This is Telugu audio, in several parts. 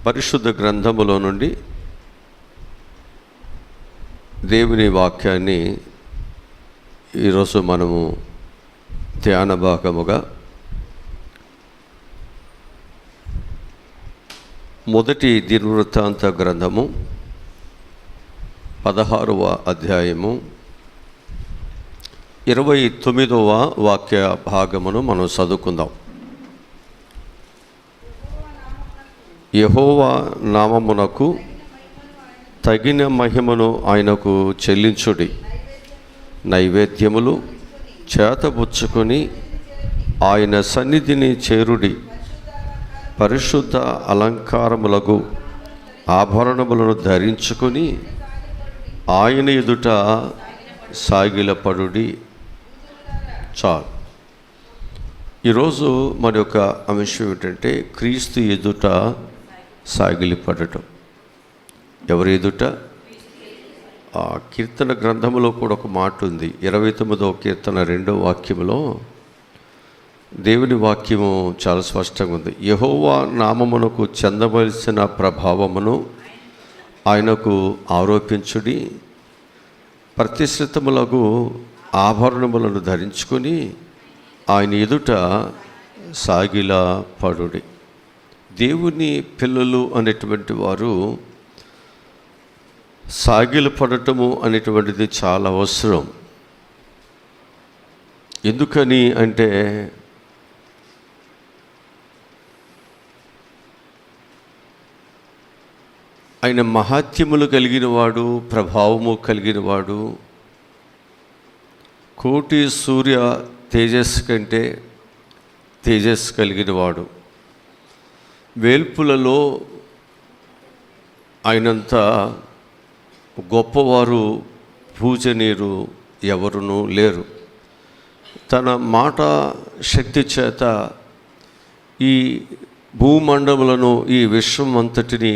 పరిశుద్ధ గ్రంథములో నుండి దేవుని వాక్యాన్ని ఈరోజు మనము ధ్యాన భాగముగా మొదటి దినవృత్తాంత గ్రంథము 16వ అధ్యాయము 29వ వాక్య భాగమును మనం చదువుకుందాం. యెహోవా నామమునకు తగిన మహిమను ఆయనకు చెల్లించుడి. నైవేద్యములు చేతబుచ్చుకొని ఆయన సన్నిధిని చేరుడి. పరిశుద్ధ అలంకారములకు ఆభరణములను ధరించుకొని ఆయన ఎదుట సాగిలపడుడి. చాలు. ఈరోజు మన యొక్క అంశం ఏమిటంటే క్రీస్తు ఎదుట సాగిలిపడటం. ఎవరి ఎదుట? ఆ కీర్తన గ్రంథంలో కూడా ఒక మాట ఉంది. 29వ కీర్తన 2వ వాక్యములో దేవుని వాక్యము చాలా స్పష్టంగా ఉంది. యెహోవా నామమునకు చెందవలసిన ప్రభావమును ఆయనకు ఆరోపించుడి. ప్రతిష్ఠితములకు ఆభరణములను ధరించుకొని ఆయన ఎదుట సాగిలా పడుడి. దేవుని పిల్లలు అనేటువంటి వారు సాగిల పడటము అనేటువంటిది చాలా అవసరం. ఎందుకని అంటే ఆయన మహాత్యములు కలిగిన వాడు, ప్రభావము కలిగిన వాడు. కోటి సూర్య తేజస్సు కంటే తేజస్సు కలిగిన వాడు. వేల్పులలో ఆయనంత గొప్పవారు పూజనీయులు ఎవరునూ లేరు. తన మాట శక్తి చేత ఈ భూమండములను, ఈ విశ్వం అంతటిని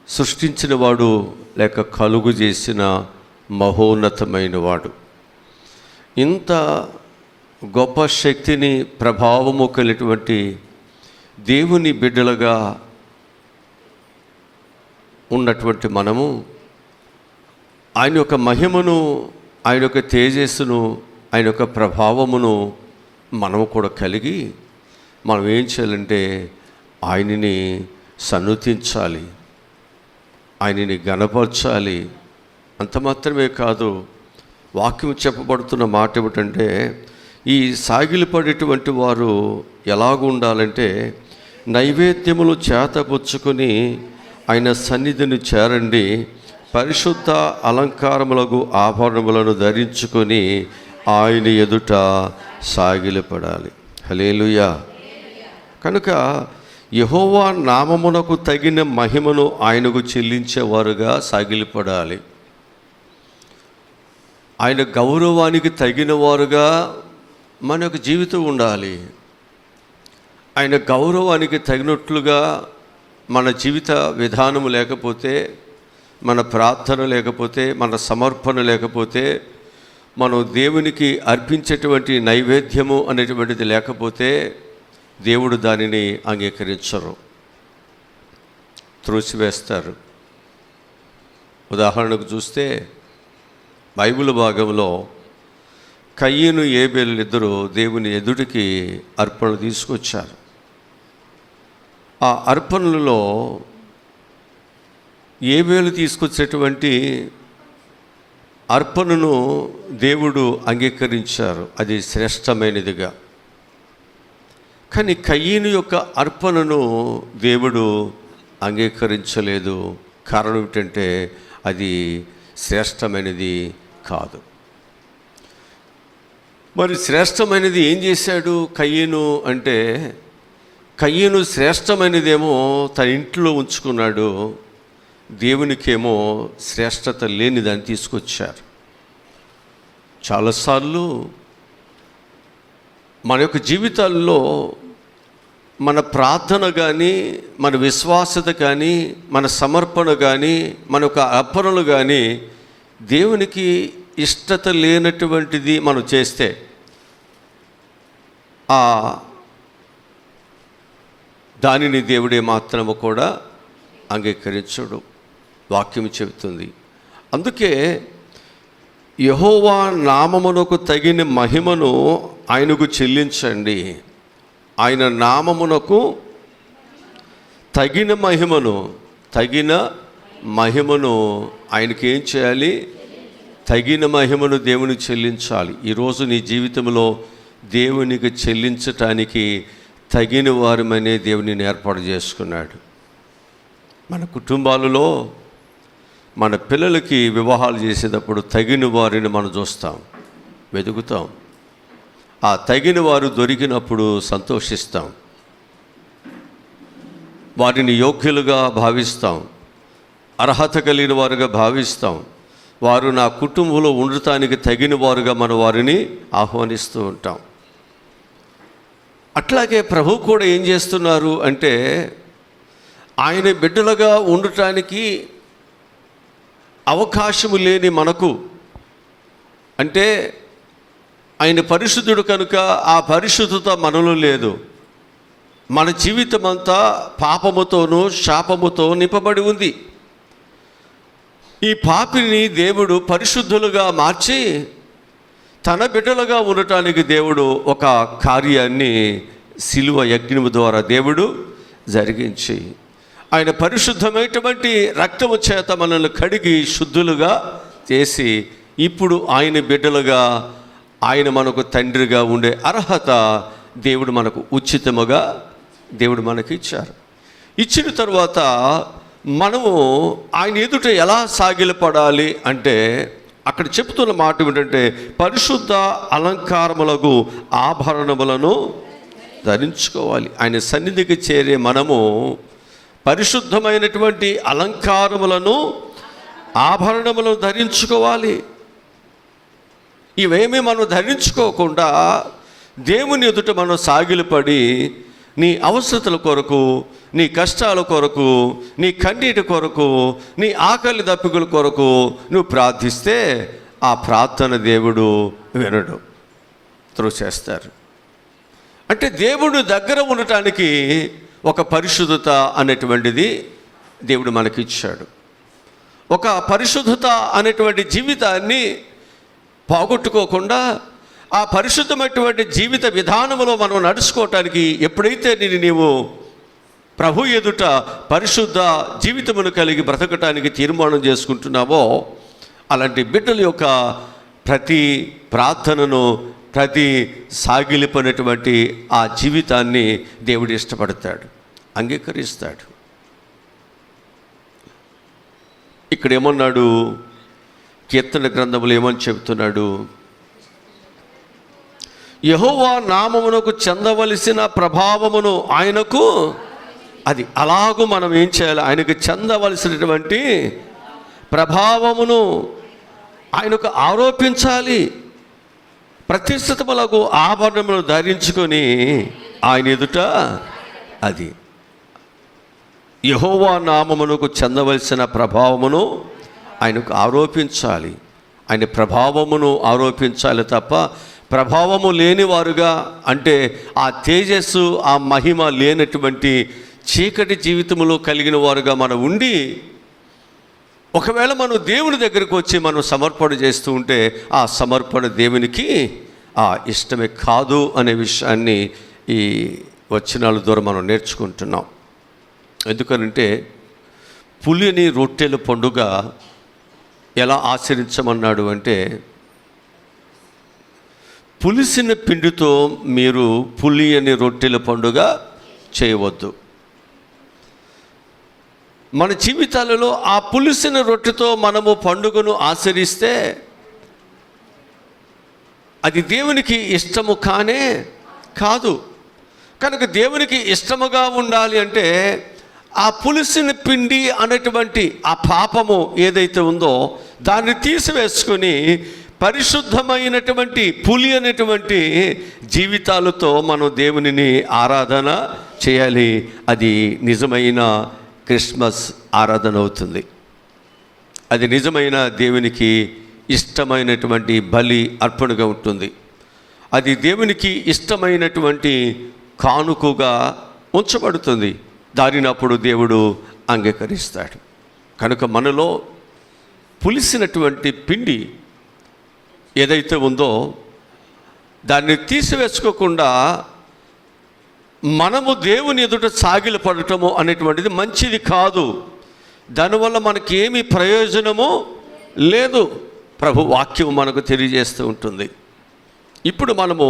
సృష్టించిన వాడు, లేక కలుగు చేసిన మహోన్నతమైన వాడు. ఇంత గొప్ప శక్తిని, ప్రభావము కలిగినటువంటి దేవుని బిడ్డలుగా ఉన్నటువంటి మనము ఆయన యొక్క మహిమను, ఆయన యొక్క తేజస్సును, ఆయన యొక్క ప్రభావమును మనము కూడా కలిగి మనం ఏం చేయాలంటే ఆయనని సన్నుతించాలి, ఆయనని గణపరచాలి. అంత మాత్రమే కాదు, వాక్యం చెప్పబడుతున్న మాట ఏమిటంటే ఈ సాగిలిపడేటువంటి వారు ఎలాగ ఉండాలంటే నైవేద్యములు చేతపుచ్చుకొని ఆయన సన్నిధిని చేరండి. పరిశుద్ధ అలంకారములకు ఆభరణములను ధరించుకొని ఆయన ఎదుట సాగిలిపడాలి. హల్లెలూయా. కనుక యెహోవా నామమునకు తగిన మహిమను ఆయనకు చెల్లించేవారుగా సాగిలిపడాలి. ఆయన గౌరవానికి తగిన వారుగా మన యొక్క జీవితం ఉండాలి. ఆయన గౌరవానికి తగినట్లుగా మన జీవిత విధానము లేకపోతే, మన ప్రార్థన లేకపోతే, మన సమర్పణ లేకపోతే, మనం దేవునికి అర్పించేటువంటి నైవేద్యము అనేటువంటిది లేకపోతే దేవుడు దానిని అంగీకరించరు, త్రోసివేస్తారు. ఉదాహరణకు చూస్తే బైబిల్ భాగంలో కయ్యను ఏబేలు ఇద్దరు దేవుని ఎదుటికి అర్పణలు తీసుకొచ్చారు. ఆ అర్పణలలో ఏబేలు తీసుకొచ్చేటువంటి అర్పణను దేవుడు అంగీకరించారు, అది శ్రేష్టమైనదిగా. కానీ కయ్యను యొక్క అర్పణను దేవుడు అంగీకరించలేదు. కారణం ఏమిటంటే అది శ్రేష్టమైనది కాదు. మరి శ్రేష్టమైనది ఏం చేశాడు కయ్యను అంటే, కయ్యను శ్రేష్టమైనదేమో తన ఇంట్లో ఉంచుకున్నాడు, దేవునికేమో శ్రేష్టత లేని దాన్ని తీసుకొచ్చారు. చాలాసార్లు మన యొక్క జీవితాల్లో మన ప్రార్థన కానీ, మన విశ్వాసత కానీ, మన సమర్పణ కానీ, మన యొక్క అర్పణలు కానీ దేవునికి ఇష్టత లేనటువంటిది మనం చేస్తే ఆ దానిని దేవుడే మాత్రము కూడా అంగీకరించడు. వాక్యం చెబుతుంది. అందుకే యెహోవా నామమునకు తగిన మహిమను ఆయనకు చెల్లించండి. ఆయన నామమునకు తగిన మహిమను ఆయనకి ఏం చేయాలి? తగిన మహిమను దేవుని చెల్లించాలి. ఈరోజు నీ జీవితంలో దేవునికి చెల్లించటానికి తగిన వారమనే దేవుని ఏర్పాటు చేసుకున్నాడు. మన కుటుంబాలలో మన పిల్లలకి వివాహాలు చేసేటప్పుడు తగిన వారిని మనం చూస్తాం, వెతుకుతాం. ఆ తగిన వారు దొరికినప్పుడు సంతోషిస్తాం, వారిని యోగ్యులుగా భావిస్తాం, అర్హత కలిగిన వారుగా భావిస్తాం. వారు నా కుటుంబంలో ఉండటానికి తగిన వారుగా మన వారిని ఆహ్వానిస్తూ ఉంటాం. అట్లాగే ప్రభు కూడా ఏం చేస్తున్నారు అంటే, ఆయన బిడ్డలుగా ఉండటానికి అవకాశము లేని మనకు, అంటే ఆయన పరిశుద్ధుడు కనుక ఆ పరిశుద్ధత మనలో లేదు. మన జీవితం అంతా పాపముతోనూ శాపముతో నింపబడి ఉంది. ఈ పాపిని దేవుడు పరిశుద్ధులుగా మార్చి తన బిడ్డలుగా ఉండటానికి దేవుడు ఒక కార్యాన్ని శిలువ యజ్ఞము ద్వారా దేవుడు జరిగించి, ఆయన పరిశుద్ధమైనటువంటి రక్తము చేత మనల్ని కడిగి శుద్ధులుగా చేసి, ఇప్పుడు ఆయన బిడ్డలుగా, ఆయన మనకు తండ్రిగా ఉండే అర్హత దేవుడు మనకు ఉచితముగా దేవుడు మనకి ఇచ్చారు. ఇచ్చిన తర్వాత మనము ఆయన ఎదుట ఎలా సాగిలపడాలి అంటే, అక్కడ చెప్తున్న మాట ఏంటంటే, పరిశుద్ధ అలంకారములకు ఆభరణములను ధరించుకోవాలి. ఆయన సన్నిధికి చేరే మనము పరిశుద్ధమైనటువంటి అలంకారములను ఆభరణములను ధరించుకోవాలి. ఇవేమీ మనం ధరించుకోకుండా దేవుని ఎదుట మనం సాగిలపడి నీ అవసరతల కొరకు, నీ కష్టాల కొరకు, నీ కన్నీటి కొరకు, నీ ఆకలి దప్పికల కొరకు నువ్వు ప్రార్థిస్తే ఆ ప్రార్థన దేవుడు వినడు, త్రోసేస్తారు. అంటే దేవుడు దగ్గర ఉండటానికి ఒక పరిశుద్ధత అనేటువంటిది దేవుడు మనకిచ్చాడు. ఒక పరిశుద్ధత అనేటువంటి జీవితాన్ని పోగొట్టుకోకుండా ఆ పరిశుద్ధమైనటువంటి జీవిత విధానంలో మనం నడుచుకోవటానికి ఎప్పుడైతే నీవు ప్రభు ఎదుట పరిశుద్ధ జీవితమును కలిగి బ్రతకటానికి తీర్మానం చేసుకుంటున్నావో, అలాంటి బిడ్డల యొక్క ప్రతి ప్రార్థనను, ప్రతి సాగిలిపోయినటువంటి ఆ జీవితాన్ని దేవుడు ఇష్టపడతాడు, అంగీకరిస్తాడు. ఇక్కడ ఏమన్నాడు? కీర్తన గ్రంథములు ఏమని చెబుతున్నాడు? యెహోవా నామమునకు చెందవలసిన ప్రభావమును ఆయనకు, అది అలాగూ మనం ఏం చేయాలి? ఆయనకు చెందవలసినటువంటి ప్రభావమును ఆయనకు ఆరోపించాలి. ప్రతిష్ఠితములకు ఆభరణములు ధరించుకొని ఆయన ఎదుట, అది యెహోవా నామమునకు చెందవలసిన ప్రభావమును ఆయనకు ఆరోపించాలి. ఆయన ప్రభావమును ఆరోపించాలి తప్ప ప్రభావము లేనివారుగా, అంటే ఆ తేజస్సు, ఆ మహిమ లేనటువంటి చీకటి జీవితంలో కలిగిన వారుగా మనం ఉండి, ఒకవేళ మనం దేవుని దగ్గరికి వచ్చి మనం సమర్పణ చేస్తూ ఉంటే ఆ సమర్పణ దేవునికి ఇష్టమే కాదు అనే విషయాన్ని ఈ వచనాల ద్వారా మనం నేర్చుకుంటున్నాం. ఎందుకనంటే పులిని రొట్టెల పండుగ ఎలా ఆచరించమన్నాడు అంటే, పులిసిన పిండితో మీరు పులి అని రొట్టెల పండుగ చేయవద్దు. మన జీవితాలలో ఆ పులిసిన రొట్టెతో మనము పండుగను ఆచరిస్తే అది దేవునికి ఇష్టము కానే కాదు. కనుక దేవునికి ఇష్టముగా ఉండాలి అంటే ఆ పులిసిన పిండి అనేటువంటి ఆ పాపము ఏదైతే ఉందో దాన్ని తీసివేసుకొని పరిశుద్ధమైనటువంటి పులి అనేటువంటి జీవితాలతో మనం దేవునిని ఆరాధన చేయాలి. అది నిజమైన క్రిస్మస్ ఆరాధన అవుతుంది. అది నిజమైన దేవునికి ఇష్టమైనటువంటి బలి అర్పణగా ఉంటుంది. అది దేవునికి ఇష్టమైనటువంటి కానుకగా ఉంచబడుతుంది. దానిని అప్పుడు దేవుడు అంగీకరిస్తాడు. కనుక మనలో పులిసినటువంటి పిండి ఏదైతే ఉందో దాన్ని తీసివేసుకోకుండా మనము దేవుని ఎదుట సాగిలపడటము అనేటువంటిది మంచిది కాదు. దానివల్ల మనకి ఏమీ ప్రయోజనము లేదు. ప్రభు వాక్యం మనకు తెలియజేస్తూ ఉంటుంది. ఇప్పుడు మనము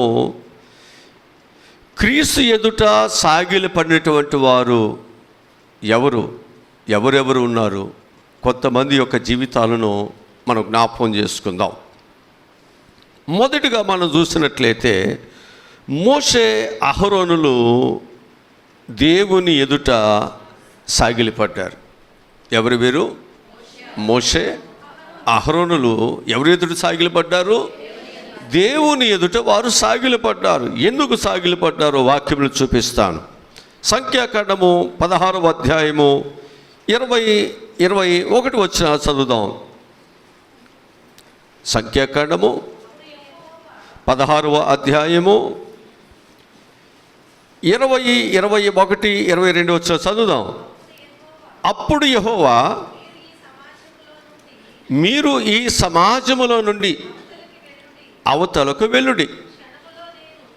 క్రీస్తు ఎదుట సాగిలపడినటువంటి వారు ఎవరెవరు ఉన్నారు? కొంతమంది యొక్క జీవితాలను మనం జ్ఞాపకం చేసుకుందాం. మొదటిగా మనం చూసినట్లయితే మోషే అహరోనులు దేవుని ఎదుట సాగిలపడ్డారు. ఎవరు వీరు? మోషే అహరోనులు ఎవరి ఎదుట సాగిలపడ్డారు? దేవుని ఎదుట వారు సాగిలపడ్డారు. ఎందుకు సాగిలపడ్డారో వాక్యములు చూపిస్తాను. సంఖ్యాకాండము 16వ అధ్యాయము 20-21 వచ్చిన చదువుదాం. సంఖ్యాకాండము 16వ అధ్యాయము 20-21-22 వచ్చిన చదువుదాం. అప్పుడు యెహోవా, మీరు ఈ సమాజములో నుండి అవతలకు వెళ్ళుడి,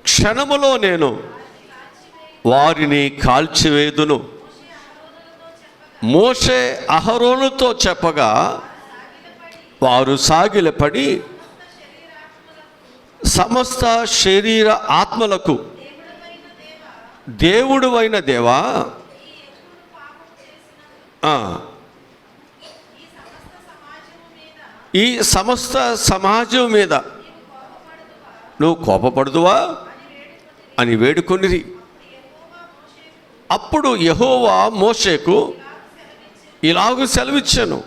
క్షణములో నేను వారిని కాల్చివేదును. మోషే అహరోనుతో చెప్పగా వారు సాగిలపడి సమస్త శరీర ఆత్మలకు, దేవుడువైన దేవా, ఈ సమస్త సమాజం మీద నువ్వు కోపపడుదువా అని వేడుకొనిరి. అప్పుడు యెహోవా మోషేకు ఇలాగూ సెలవిచ్చాను,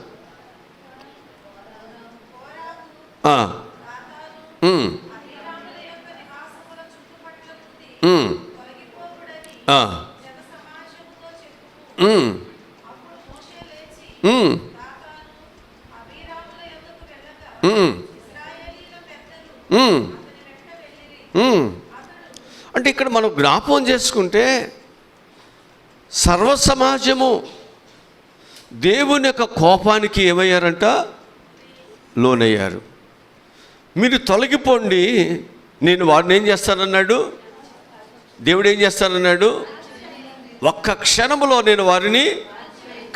అంటే ఇక్కడ మనం జ్ఞాపకం చేసుకుంటే సర్వ సమాజము దేవుని యొక్క కోపానికి ఏమయ్యారంట? లోనయ్యారు. మీరు తొలగిపోండి, నేను వారిని ఏం చేస్తానన్నాడు? దేవుడు ఏం చేస్తానన్నాడు? ఒక్క క్షణములో నేను వారిని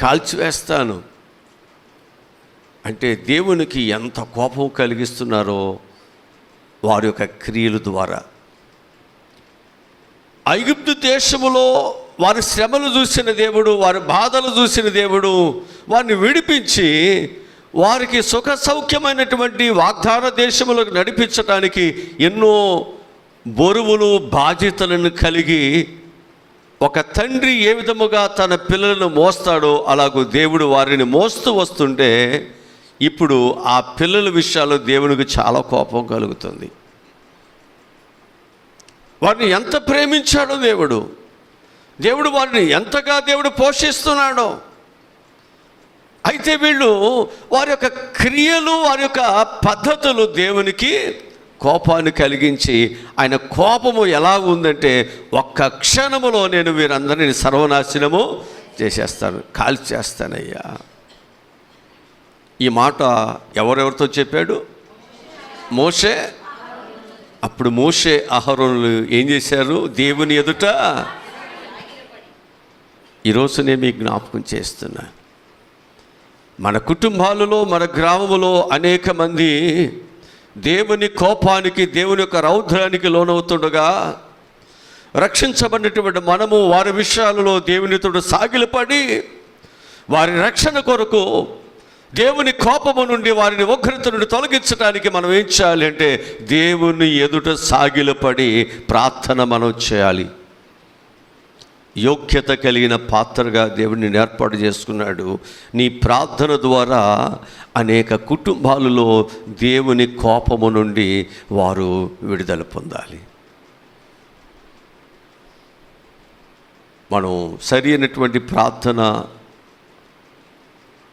కాల్చివేస్తాను. అంటే దేవునికి ఎంత కోపం కలిగిస్తున్నారో వారి యొక్క క్రియల ద్వారా. ఐగుప్తు దేశములో వారి శ్రమలు చూసిన దేవుడు, వారి బాధలు చూసిన దేవుడు వారిని విడిపించి వారికి సుఖ సౌఖ్యమైనటువంటి వాగ్దాన దేశములకు నడిపించడానికి ఎన్నో బరువులు బాధ్యతలను కలిగి, ఒక తండ్రి ఏ విధముగా తన పిల్లలను మోస్తాడో అలాగూ దేవుడు వారిని మోస్తూ వస్తుంటే ఇప్పుడు ఆ పిల్లల విషయాల్లో దేవునికి చాలా కోపం కలుగుతుంది. వారిని ఎంత ప్రేమించాడో దేవుడు వారిని ఎంతగా దేవుడు పోషిస్తున్నాడో. అయితే వీళ్ళు వారి యొక్క క్రియలు, వారి యొక్క పద్ధతులు దేవునికి కోపాన్ని కలిగించి, ఆయన కోపము ఎలా ఉందంటే ఒక్క క్షణములో నేను వీరందరినీ సర్వనాశనము చేసేస్తాను, కాల్చేస్తానయ్యా. ఈ మాట ఎవరెవరితో చెప్పాడు? మోషే. అప్పుడు మోషే అహరోనులు ఏం చేశారు? దేవుని ఎదుట. ఈరోజు నేను మీకు జ్ఞాపకం చేస్తున్నా, మన కుటుంబాలలో, మన గ్రామములో అనేక మంది దేవుని కోపానికి, దేవుని యొక్క రౌద్రానికి లోనవుతుండగా రక్షించబడినటువంటి మనము వారి విషయాలలో దేవునితో సాగిలపడి వారి రక్షణ కొరకు దేవుని కోపము నుండి, వారిని ఉగ్రత నుండి తొలగించడానికి మనం ఏం చేయాలి అంటే దేవుని ఎదుట సాగిలపడి ప్రార్థన మనం చేయాలి. యోగ్యత కలిగిన పాత్రగా దేవుడిని ఏర్పాటు చేసుకున్నాడు. నీ ప్రార్థన ద్వారా అనేక కుటుంబాలలో దేవుని కోపము నుండి వారు విడుదల పొందాలి. మనం సరి అయినటువంటి ప్రార్థన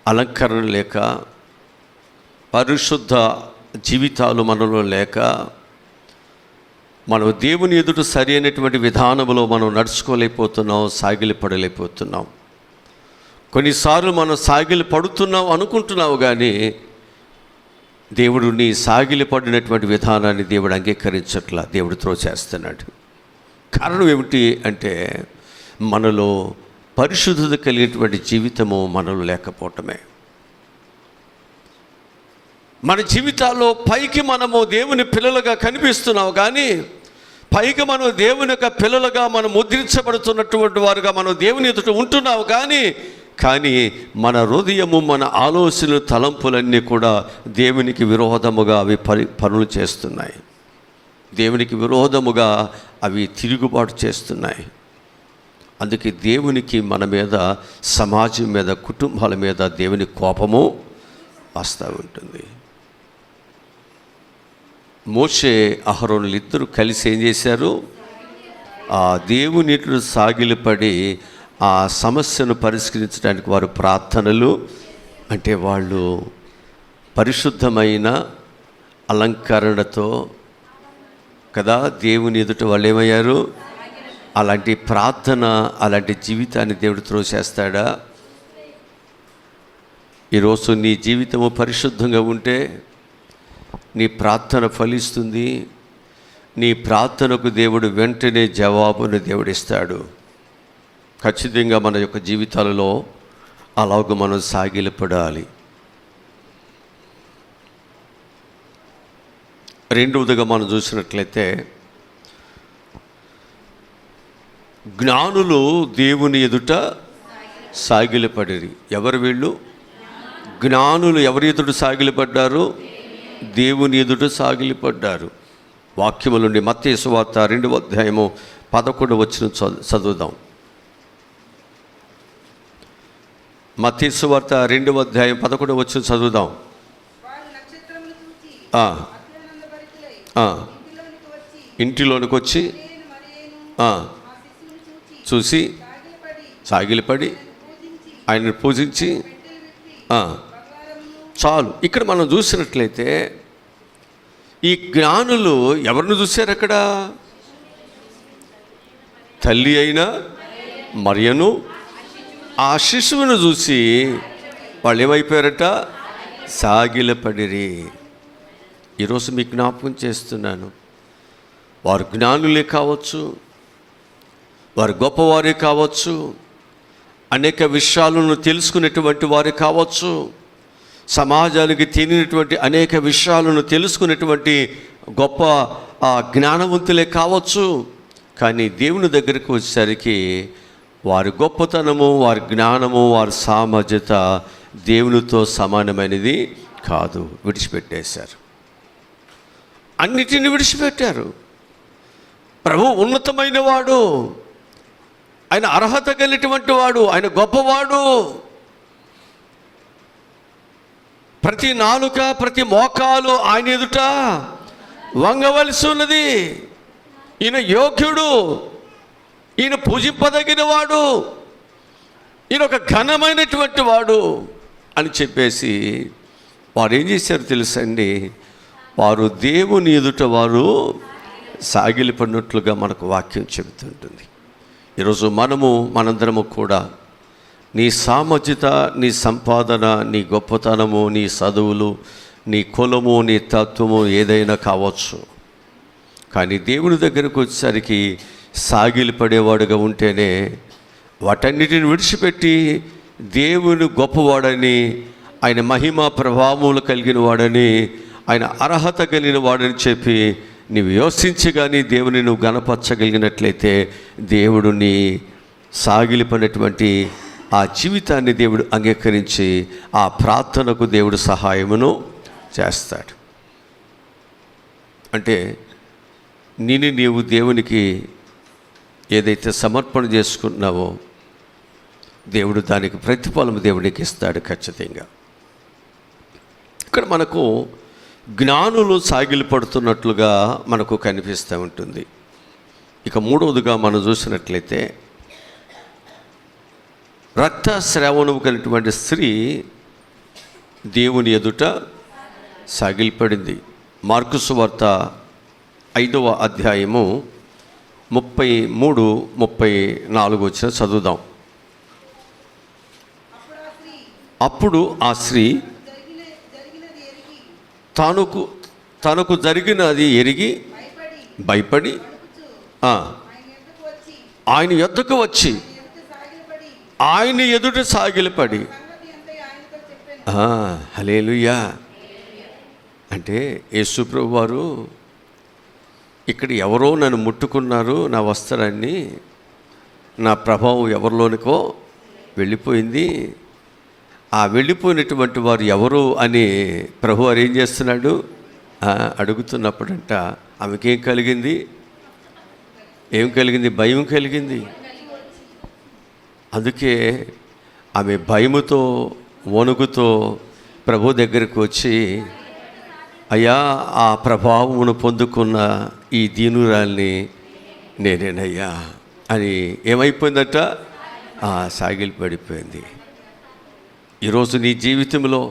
అలంకరణ లేక, పరిశుద్ధ జీవితాలు మనలో లేక మనం దేవుని ఎదుట సరి అయినటువంటి విధానంలో మనం నడుచుకోలేకపోతున్నాం, సాగిలిపడలేకపోతున్నాం. కొన్నిసార్లు మనం సాగిలి పడుతున్నాం అనుకుంటున్నావు, కానీ దేవుడు నీ సాగిలి పడినటువంటి విధానాన్ని దేవుడు అంగీకరించట్లా, దేవుడు త్రోచేస్తున్నాడు. కారణం ఏమిటి అంటే మనలో పరిశుద్ధత కలిగినటువంటి జీవితము మనలో లేకపోవటమే. మన జీవితాల్లో పైకి మనము దేవుని పిల్లలుగా కనిపిస్తున్నావు, కానీ పైకి మనం దేవుని యొక్క పిల్లలుగా మనం ముద్రించబడుతున్నటువంటి వారుగా మనం దేవుని ఎదుట ఉంటున్నావు, కానీ మన హృదయము, మన ఆలోచనలు, తలంపులన్నీ కూడా దేవునికి విరోధముగా అవి పనులు చేస్తున్నాయి. దేవునికి విరోధముగా అవి తిరుగుబాటు చేస్తున్నాయి. అందుకే దేవునికి మన మీద, సమాజం మీద, కుటుంబాల మీద దేవుని కోపము వస్తూ ఉంటుంది. మోషే, అహరోనులు ఇద్దరు కలిసి ఏం చేశారు? ఆ దేవుని ఎదుట సాగిలపడి ఆ సమస్యను పరిష్కరించడానికి వారు ప్రార్థనలు, అంటే వాళ్ళు పరిశుద్ధమైన అలంకరణతో కదా దేవుని ఎదుట వాళ్ళు ఏమయ్యారు? అలాంటి ప్రార్థన, అలాంటి జీవితాన్ని దేవుడు త్రోసేస్తాడా? ఈరోజు నీ జీవితము పరిశుద్ధంగా ఉంటే నీ ప్రార్థన ఫలిస్తుంది. నీ ప్రార్థనకు దేవుడు వెంటనే జవాబును దేవుడిస్తాడు. ఖచ్చితంగా మన యొక్క జీవితాలలో అలాగ మనం సాగిలపడాలి. రెండవదిగా మనం చూసినట్లయితే, జ్ఞానులు దేవుని ఎదుట సాగిలపడిరి. ఎవరు వీళ్ళు? జ్ఞానులు ఎవరి ఎదుట సాగిలపడ్డారు? దేవుని ఎదుట సాగిలపడ్డారు. వాక్యముల నుండి మత్తయి సువార్త 2వ అధ్యాయము 11వ వచనం చదువుదాం. మత్తయి సువార్త 2వ అధ్యాయం 11వ వచనం చదువుదాం. ఇంటిలోనికి వచ్చి చూసి సాగిలపడి ఆయనను పూజించి చాలు. ఇక్కడ మనం చూసినట్లయితే ఈ జ్ఞానులు ఎవరిని చూశారు? అక్కడ తల్లి అయిన మరియను, ఆ శిశువును చూసి వాళ్ళు ఏమైపోయారట? సాగిలపడిరి. ఈరోజు మీకు జ్ఞాపకం చేస్తున్నాను, వారు జ్ఞానులే కావచ్చు, వారు గొప్పవారే కావచ్చు, అనేక విషయాలను తెలుసుకునేటువంటి వారే కావచ్చు, సమాజానికి తెలియనటువంటి అనేక విషయాలను తెలుసుకునేటువంటి గొప్ప జ్ఞానవంతులే కావచ్చు. కానీ దేవుని దగ్గరికి వచ్చేసరికి వారి గొప్పతనము, వారి జ్ఞానము, వారి సామర్థ్యత దేవునితో సమానమైనది కాదు. విడిచిపెట్టేశారు, అన్నిటిని విడిచిపెట్టారు. ప్రభు ఉన్నతమైన వాడు, ఆయన అర్హత కలిగినటువంటి వాడు, ఆయన గొప్పవాడు. ప్రతి నాలుక, ప్రతి మోకాలు ఆయన ఎదుట వంగవలసి ఉన్నది. ఈయన యోగ్యుడు, ఈయన పూజింపదగిన వాడు, ఈయన ఒక ఘనమైనటువంటి వాడు అని చెప్పేసి వారు ఏం చేశారు తెలుసండి? వారు దేవుని ఎదుట వారు సాగిలిపడినట్లుగా మనకు వాక్యం చెబుతుంటుంది. ఈరోజు మనందరము కూడా నీ సామర్థ్యత, నీ సంపాదన, నీ గొప్పతనము, నీ చదువులు, నీ కులము, నీ తత్వము ఏదైనా కావచ్చు, కానీ దేవుని దగ్గరకు వచ్చేసరికి సాగిలిపడేవాడుగా ఉంటేనే వాటన్నిటిని విడిచిపెట్టి దేవుని గొప్పవాడని, ఆయన మహిమ ప్రభావములు కలిగిన వాడని, ఆయన అర్హత కలిగిన వాడని చెప్పి నీవు యోచించి కానీ దేవుని నువ్వు గణపరచగలిగినట్లయితే దేవుడు నీ సాగిలిపడినటువంటి ఆ జీవితాన్ని దేవుడు అంగీకరించి ఆ ప్రార్థనకు దేవుడు సహాయమును చేస్తాడు. అంటే నీవు దేవునికి ఏదైతే సమర్పణ చేసుకున్నావో దేవుడు దానికి ప్రతిఫలం దేవుడికి ఇస్తాడు ఖచ్చితంగా. ఇక్కడ మనకు జ్ఞానులు సాగిలిపడుతున్నట్లుగా మనకు కనిపిస్తూ ఉంటుంది. ఇక మూడవదిగా మనం చూసినట్లయితే, రక్తస్రావణము కలిగినటువంటి స్త్రీ దేవుని ఎదుట సాగిలిపడింది. మార్కు సువార్త 5వ అధ్యాయము 33-34 వచ్చిన చదువుదాం. అప్పుడు ఆ స్త్రీ తనకు జరిగినది ఎరిగి భయపడి ఆయన యొద్దకు వచ్చి ఆయన ఎదుట సాగిలపడి, హల్లెలూయా. అంటే యేసు ప్రభువు వారు ఇక్కడ ఎవరో నన్ను ముట్టుకున్నారు, నా వస్త్రాన్ని, నా ప్రభావం ఎవరిలోనికో వెళ్ళిపోయింది. ఆ వెళ్ళిపోయినటువంటి వారు ఎవరు అని ప్రభు వారు ఏం చేస్తున్నాడు అడుగుతున్నప్పుడంట ఆమెకేం కలిగింది? భయం కలిగింది. అందుకే ఆమె భయముతో వణుకుతో ప్రభు దగ్గరికి వచ్చి, అయ్యా, ఆ ప్రభావమును పొందుకున్న ఈ దీనురాల్ని నేనేనయ్యా అని ఏమైపోయిందట? సాగిలి పడిపోయింది. ఈరోజు నీ జీవితంలో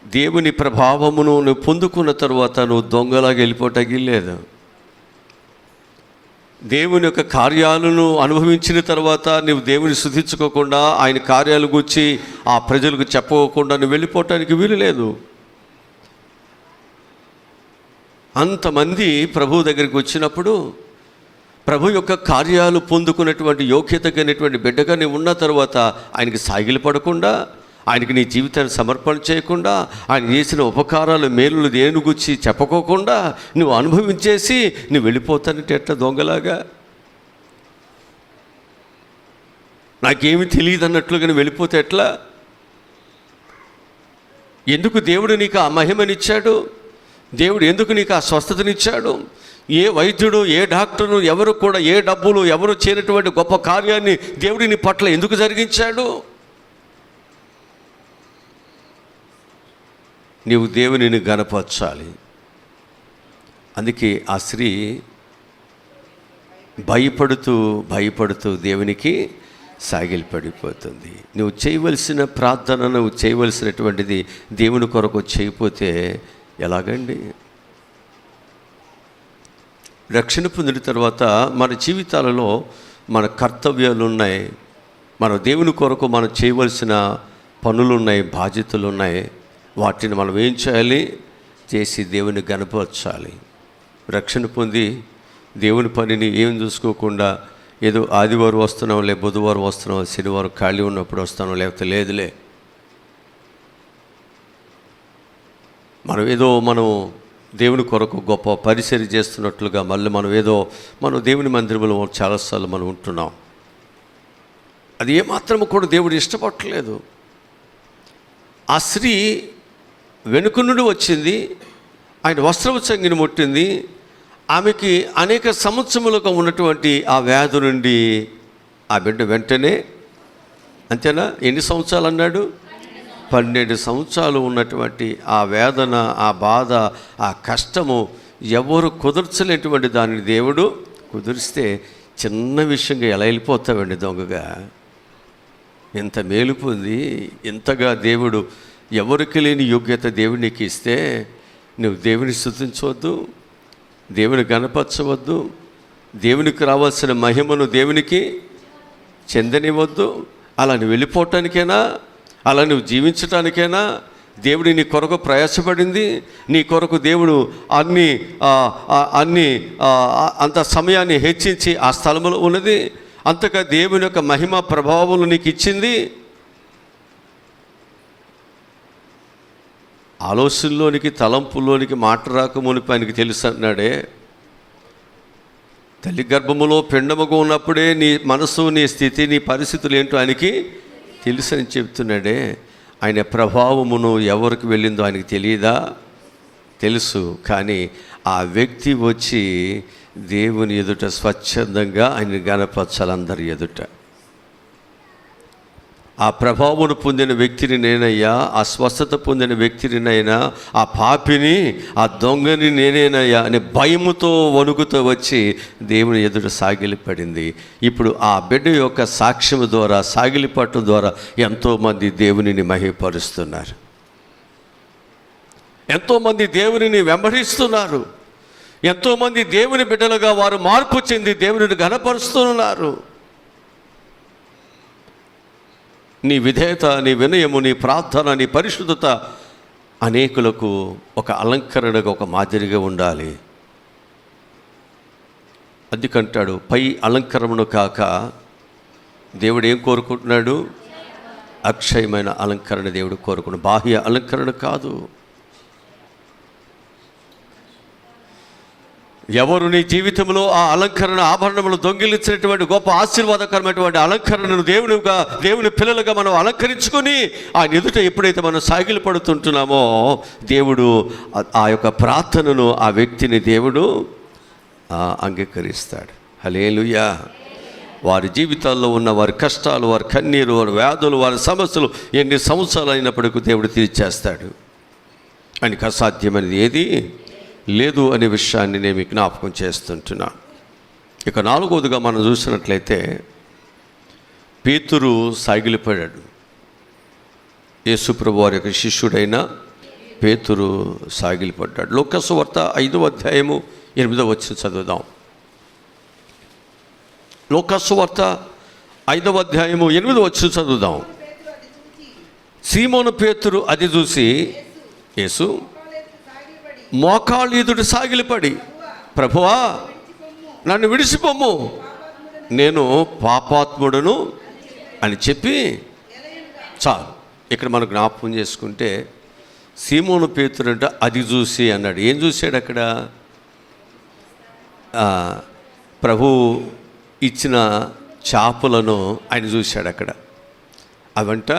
దేవుని ప్రభావమును నువ్వు పొందుకున్న తర్వాత నువ్వు దొంగలాగా వెళ్ళిపోవటానికి లేదు. దేవుని యొక్క కార్యాలను అనుభవించిన తర్వాత నువ్వు దేవుని స్తుతించుకోకుండా, ఆయన కార్యాలు గురించి ఆ ప్రజలకు చెప్పకుండా నువ్వు వెళ్ళిపోవటానికి వీలు లేదు. అంతమంది ప్రభు దగ్గరికి వచ్చినప్పుడు ప్రభు యొక్క కార్యాలు పొందుకున్నటువంటి యోగ్యత కలిగినటువంటి బిడ్డగా నీవు ఉన్న తర్వాత ఆయనకి సాగిలపడకుండా, ఆయనకి నీ జీవితాన్ని సమర్పణ చేయకుండా, ఆయన చేసిన ఉపకారాలు మేలులు దేని గురించి చెప్పుకోకుండా నువ్వు అనుభవించేసి నువ్వు వెళ్ళిపోతానంటే ఎట్లా దొంగలాగా? నాకేమీ తెలియదు అన్నట్లుగా నువ్వు వెళ్ళిపోతే ఎట్లా? ఎందుకు దేవుడు నీకు ఆ మహిమనిచ్చాడు? దేవుడు ఎందుకు నీకు ఆ స్వస్థతనిచ్చాడు? ఏ వైద్యుడు, ఏ డాక్టరు, ఎవరు కూడా, ఏ డబ్బులు ఎవరు చేయనటువంటి గొప్ప కార్యాన్ని దేవుడు నీ పట్ల ఎందుకు జరిగించాడు? నీవు దేవునిని గణపరచాలి. అందుకే ఆ స్త్రీ భయపడుతూ దేవునికి సాగిలపడిపోతుంది. నువ్వు చేయవలసిన ప్రార్థన, నువ్వు చేయవలసినటువంటిది దేవుని కొరకు చేయకపోతే ఎలాగండి? రక్షణ పొందిన తర్వాత మన జీవితాలలో మన కర్తవ్యాలు ఉన్నాయి, మన దేవుని కొరకు మనం చేయవలసిన పనులు ఉన్నాయి, బాధ్యతలు ఉన్నాయి. వాటిని మనం ఏం చేయాలి? చేసి దేవుని గణపరచాలి. రక్షణ పొంది దేవుని పనిని ఏం చూసుకోకుండా ఏదో ఆదివారం వస్తున్నాం, లే బుధవారం వస్తున్నాం, శనివారం ఖాళీ ఉన్నప్పుడు వస్తాను, లేకపోతే లేదులే, మనం దేవుని కొరకు గొప్ప పరిచర్య చేస్తున్నట్లుగా మళ్ళీ మనం దేవుని మందిరంలో చాలాసార్లు మనం ఉంటున్నాం. అది ఏమాత్రము కూడా దేవుడు ఇష్టపడలేదు. ఆ స్త్రీ వెనుక నుండి వచ్చింది, ఆయన వస్త్రపు చంగిని ముట్టింది. ఆమెకి అనేక సంవత్సరములుగా ఉన్నటువంటి ఆ వ్యాధి నుండి ఆ బిడ్డ వెంటనే, అంతేనా? ఎన్ని సంవత్సరాలు అన్నాడు? 12 సంవత్సరాలు ఉన్నటువంటి ఆ వేదన, ఆ బాధ, ఆ కష్టము ఎవరు కుదర్చలేటువంటి దానిని దేవుడు కుదిరిస్తే చిన్న విషయంగా ఎలా వెళ్ళిపోతావండి దొంగగా? ఎంత మేలు పొంది ఇంతగా దేవుడు ఎవరికి లేని యోగ్యత దేవునికి ఇస్తే నువ్వు దేవుని స్తుతించవద్దు, దేవుని గణపరచవద్దు, దేవునికి రావాల్సిన మహిమను దేవునికి చెందనివ్వద్దు. అలా నువ్వు వెళ్ళిపోవటానికైనా, అలా నువ్వు జీవించటానికైనా దేవుడు నీ కొరకు ప్రయాసపడింది. నీ కొరకు దేవుడు అంత సమయాన్ని హెచ్చించి ఆ స్థలంలో ఉన్నది. అంతగా దేవుని యొక్క మహిమ ప్రభావములు నీకు ఇచ్చింది. ఆలోచనలోనికి, తలంపుల్లోనికి మాట రాకమునిపై ఆయనకి తెలుసు అన్నాడే. తల్లి గర్భములో పిండముగా ఉన్నప్పుడే నీ మనసు, నీ స్థితి, నీ పరిస్థితులు ఏంటో ఆయనకి తెలుసు అని చెప్తున్నాడే. ఆయన ప్రభావమును ఎవరికి వెళ్ళిందో ఆయనకి తెలియదా? తెలుసు. కానీ ఆ వ్యక్తి వచ్చి దేవుని ఎదుట స్వచ్ఛందంగా ఆయన గణపరచాలి అందరి ఎదుట. ఆ ప్రభావమును పొందిన వ్యక్తిని నేనయ్యా, ఆ స్వస్థత పొందిన వ్యక్తినినైనా, ఆ పాపిని, ఆ దొంగని నేనేనయ్యా అని భయముతో వణుకుతో వచ్చి దేవుని ఎదుట సాగిలిపడింది. ఇప్పుడు ఆ బిడ్డ యొక్క సాక్ష్యం ద్వారా, సాగిలిపట్టడం ద్వారా ఎంతోమంది దేవునిని మహిమపరుస్తున్నారు, ఎంతోమంది దేవునిని వెంబడిస్తున్నారు. ఎంతోమంది దేవుని బిడ్డలుగా వారు మార్పు చెంది దేవుని ఘనపరుస్తున్నారు. నీ విధేయత, నీ వినయము, నీ ప్రార్థన, నీ పరిశుద్ధత అనేకులకు ఒక అలంకరణగా, ఒక మాదిరిగా ఉండాలి. అందుకంటాడు, పై అలంకరణను కాక దేవుడు ఏం కోరుకుంటున్నాడు? అక్షయమైన అలంకరణ దేవుడు కోరుకున్నాడు, బాహ్య అలంకరణ కాదు. ఎవరు నీ జీవితంలో ఆ అలంకరణ ఆభరణములు దొంగిలించినటువంటి గొప్ప ఆశీర్వాదకరమైనటువంటి అలంకరణను దేవుని పిల్లలుగా మనం అలంకరించుకొని ఆయన ఎదుట ఎప్పుడైతే మనం సాగిలు పడుతుంటున్నామో దేవుడు ఆ యొక్క ప్రార్థనను, ఆ వ్యక్తిని దేవుడు అంగీకరిస్తాడు. హల్లెలూయా. వారి జీవితాల్లో ఉన్న వారి కష్టాలు, వారి కన్నీరు, వారి వ్యాధులు, వారి సమస్యలు ఎన్ని సంవత్సరాలు అయినప్పటికీ దేవుడు తీర్చేస్తాడు. ఆయనకు అసాధ్యమైనది ఏది లేదు అనే విషయాన్ని నేను మీకు జ్ఞాపకం చేస్తుంటున్నాను. ఇక 4వదిగా మనం చూసినట్లయితే పేతురు సాగిలిపడ్డాడు. యేసుప్రభు వారి యొక్క శిష్యుడైన పేతురు సాగిలిపడ్డాడు. లూకా సువార్త 5వ అధ్యాయము 8వ వచనం చదువుదాం. లూకా సువార్త 5వ అధ్యాయము 8వ వచనం చదువుదాం. సీమోను పేతురు అది చూసి యేసు మోకాళ్ళు ఎదుట సాగిలిపడి, ప్రభువా నన్ను విడిచిపోము, నేను పాపాత్ముడను అని చెప్పి చాలు. ఇక్కడ మనం జ్ఞాపకం చేసుకుంటే సీమోను పేతురు అంటే అది చూసి అన్నాడు. ఏం చూశాడు అక్కడ? ప్రభు ఇచ్చిన చేపలను ఆయన చూశాడు అక్కడ. అవంట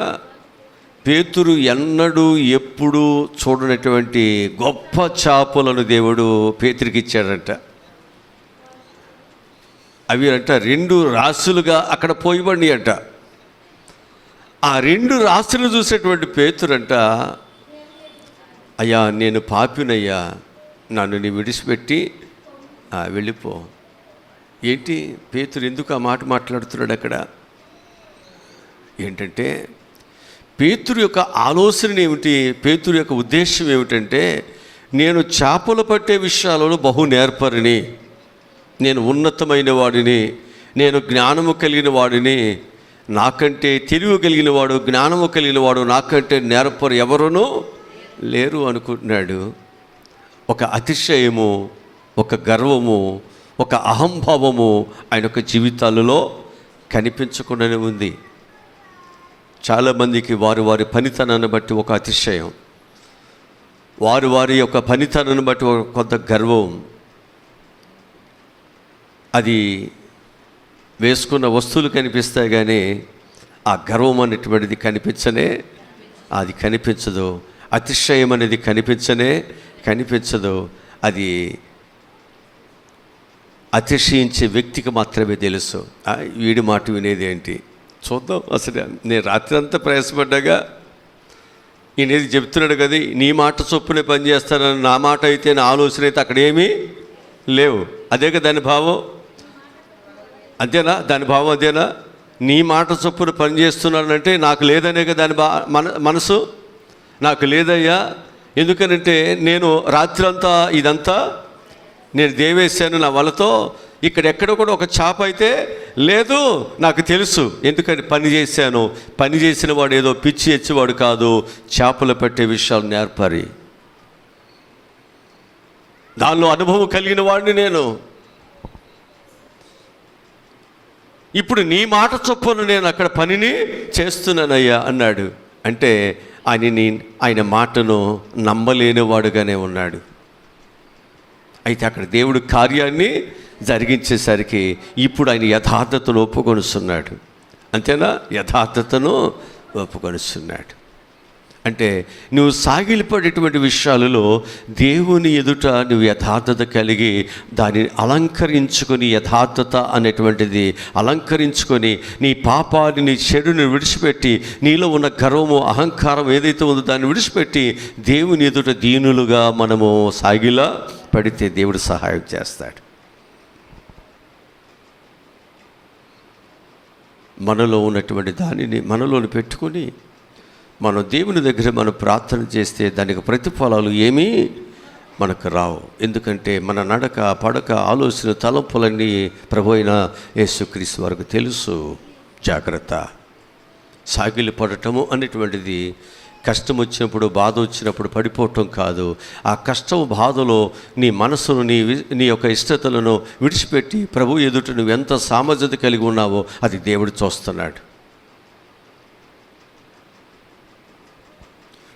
పేతురు ఎన్నడూ ఎప్పుడు చూడనటువంటి గొప్ప చేపలను దేవుడు పేతురికి ఇచ్చాడంట. అవి అంట 2 రాసులుగా అక్కడ పోయిబడి అంట. ఆ 2 రాసులు చూసేటువంటి పేతురంట, అయ్యా నేను పాపినయ్యా, నన్ను నీ విడిచిపెట్టి వెళ్ళిపో. ఏంటి పేతురు ఎందుకు ఆ మాట మాట్లాడుతున్నాడు అక్కడ? ఏంటంటే పేతురు యొక్క ఆలోచన ఏమిటి, పేతురు యొక్క ఉద్దేశం ఏమిటంటే, నేను చేపలు పట్టే విషయాలలో బహు నేర్పరిని, నేను ఉన్నతమైన వాడిని, నేను జ్ఞానము కలిగిన వాడిని, నాకంటే తెలివి కలిగిన వాడు, జ్ఞానము కలిగిన వాడు నాకంటే నేర్పరు ఎవరునూ లేరు అనుకుంటున్నాడు. ఒక అతిశయము, ఒక గర్వము, ఒక అహంభావము ఆయన యొక్క జీవితాలలో కనిపించకుండానే ఉంది. చాలామందికి వారి పనితనాన్ని బట్టి ఒక అతిశయం, వారి యొక్క పనితనాన్ని బట్టి ఒక కొంత గర్వం, అది వేసుకున్న వస్తువులు కనిపిస్తాయి కానీ ఆ గర్వం అనేటువంటిది అది కనిపించదు. అతిశయం అనేది కనిపించదు. అది అతిశయించే వ్యక్తికి మాత్రమే తెలుసు. వీడి మాట వినేది ఏంటి చూద్దాం. అసలు నేను రాత్రి అంతా ప్రయాసపడ్డాగా ఈయనేది చెప్తున్నాడు కదా, నీ మాట చొప్పునే పనిచేస్తానని. నా మాట అయితే, నా ఆలోచన అయితే అక్కడ ఏమీ లేవు. అదే కదా దాని భావం, అంతేనా? దాని భావం అదేనా? నీ మాట చొప్పున పనిచేస్తున్నానంటే నాకు లేదనే కదా దాని మనసు. నాకు లేదయ్యా, ఎందుకనంటే నేను రాత్రి అంతా ఇదంతా నేను దేవేశాను నా వలతో, ఇక్కడెక్కడ కూడా ఒక చేప అయితే లేదు. నాకు తెలుసు, ఎందుకని పని చేశాను. పని చేసిన వాడు ఏదో పిచ్చి ఎచ్చేవాడు కాదు, చేపలు పట్టే విషయాలు నేర్పరి, దానిలో అనుభవం కలిగిన వాడిని నేను. ఇప్పుడు నీ మాట చొప్పున నేను అక్కడ పనిని చేస్తున్నానయ్యా అన్నాడు. అంటే ఆయన మాటను నమ్మలేనివాడుగానే ఉన్నాడు. అయితే అక్కడ దేవుడు కార్యాన్ని జరిగించేసరికి ఇప్పుడు ఆయన యథార్థతను ఒప్పుకొనిస్తున్నాడు. అంతేనా? యథార్థతను ఒప్పుకొనిస్తున్నాడు. అంటే నువ్వు సాగిలిపడేటువంటి విషయాలలో దేవుని ఎదుట నువ్వు యథార్థత కలిగి దానిని అలంకరించుకొని, యథార్థత అనేటువంటిది అలంకరించుకొని నీ పాపాన్ని, నీ చెడుని విడిచిపెట్టి, నీలో ఉన్న గర్వము, అహంకారం ఏదైతే ఉందో దాన్ని విడిచిపెట్టి దేవుని ఎదుట దీనులుగా మనము సాగిలా పడితే దేవుడు సహాయం చేస్తాడు. మనలో ఉన్నటువంటి దానిని మనలోని పెట్టుకొని మనం దేవుని దగ్గర మనం ప్రార్థన చేస్తే దానికి ప్రతిఫలాలు ఏమీ మనకు రావు. ఎందుకంటే మన నడక, పడక, ఆలోచన, తలంపులన్నీ ప్రభు అయిన యేసుక్రీస్తు వరకు తెలుసు. జాగ్రత్త. సాగిలి పడటము అనేటువంటిది కష్టం వచ్చినప్పుడు, బాధ వచ్చినప్పుడు పడిపోవటం కాదు. ఆ కష్టం, బాధలో నీ మనసును, నీ యొక్క ఇష్టతలను విడిచిపెట్టి ప్రభు ఎదుట నువ్వు ఎంత సామర్థ్యత కలిగి ఉన్నావో అది దేవుడు చూస్తున్నాడు.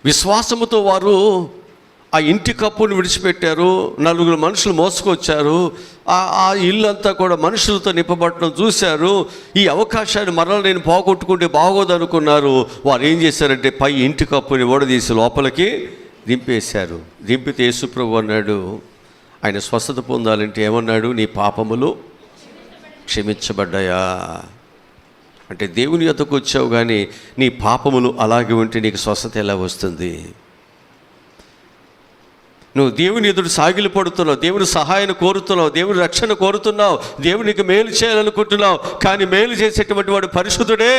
విశ్వాసముతో వారు ఆ ఇంటి కప్పును విడిచిపెట్టారు. 4 మనుషులు మోసుకొచ్చారు. ఆ ఇల్లు అంతా కూడా మనుషులతో నింపబడటం చూశారు. ఈ అవకాశాన్ని మరలా నేను పోగొట్టుకుంటే బాగోదనుకున్నారు. వారు ఏం చేశారంటే పై ఇంటి కప్పుని ఓడదీసి లోపలికి దింపేశారు. దింపితే యేసుప్రభు అన్నాడు, ఆయన స్వస్థత పొందాలంటే ఏమన్నాడు? నీ పాపములు క్షమించబడ్డాయా? అంటే దేవుని యొద్దకు వచ్చావు కానీ నీ పాపములు అలాగే ఉంటే నీకు స్వస్థత ఎలా వస్తుంది? నువ్వు దేవుని ఎదురు సాగిలి పడుతున్నావు, దేవుని సహాయాన్ని కోరుతున్నావు, దేవుని రక్షణ కోరుతున్నావు, దేవునికి మేలు చేయాలనుకుంటున్నావు. కానీ మేలు చేసేటువంటి వాడు పరిశుద్ధుడే.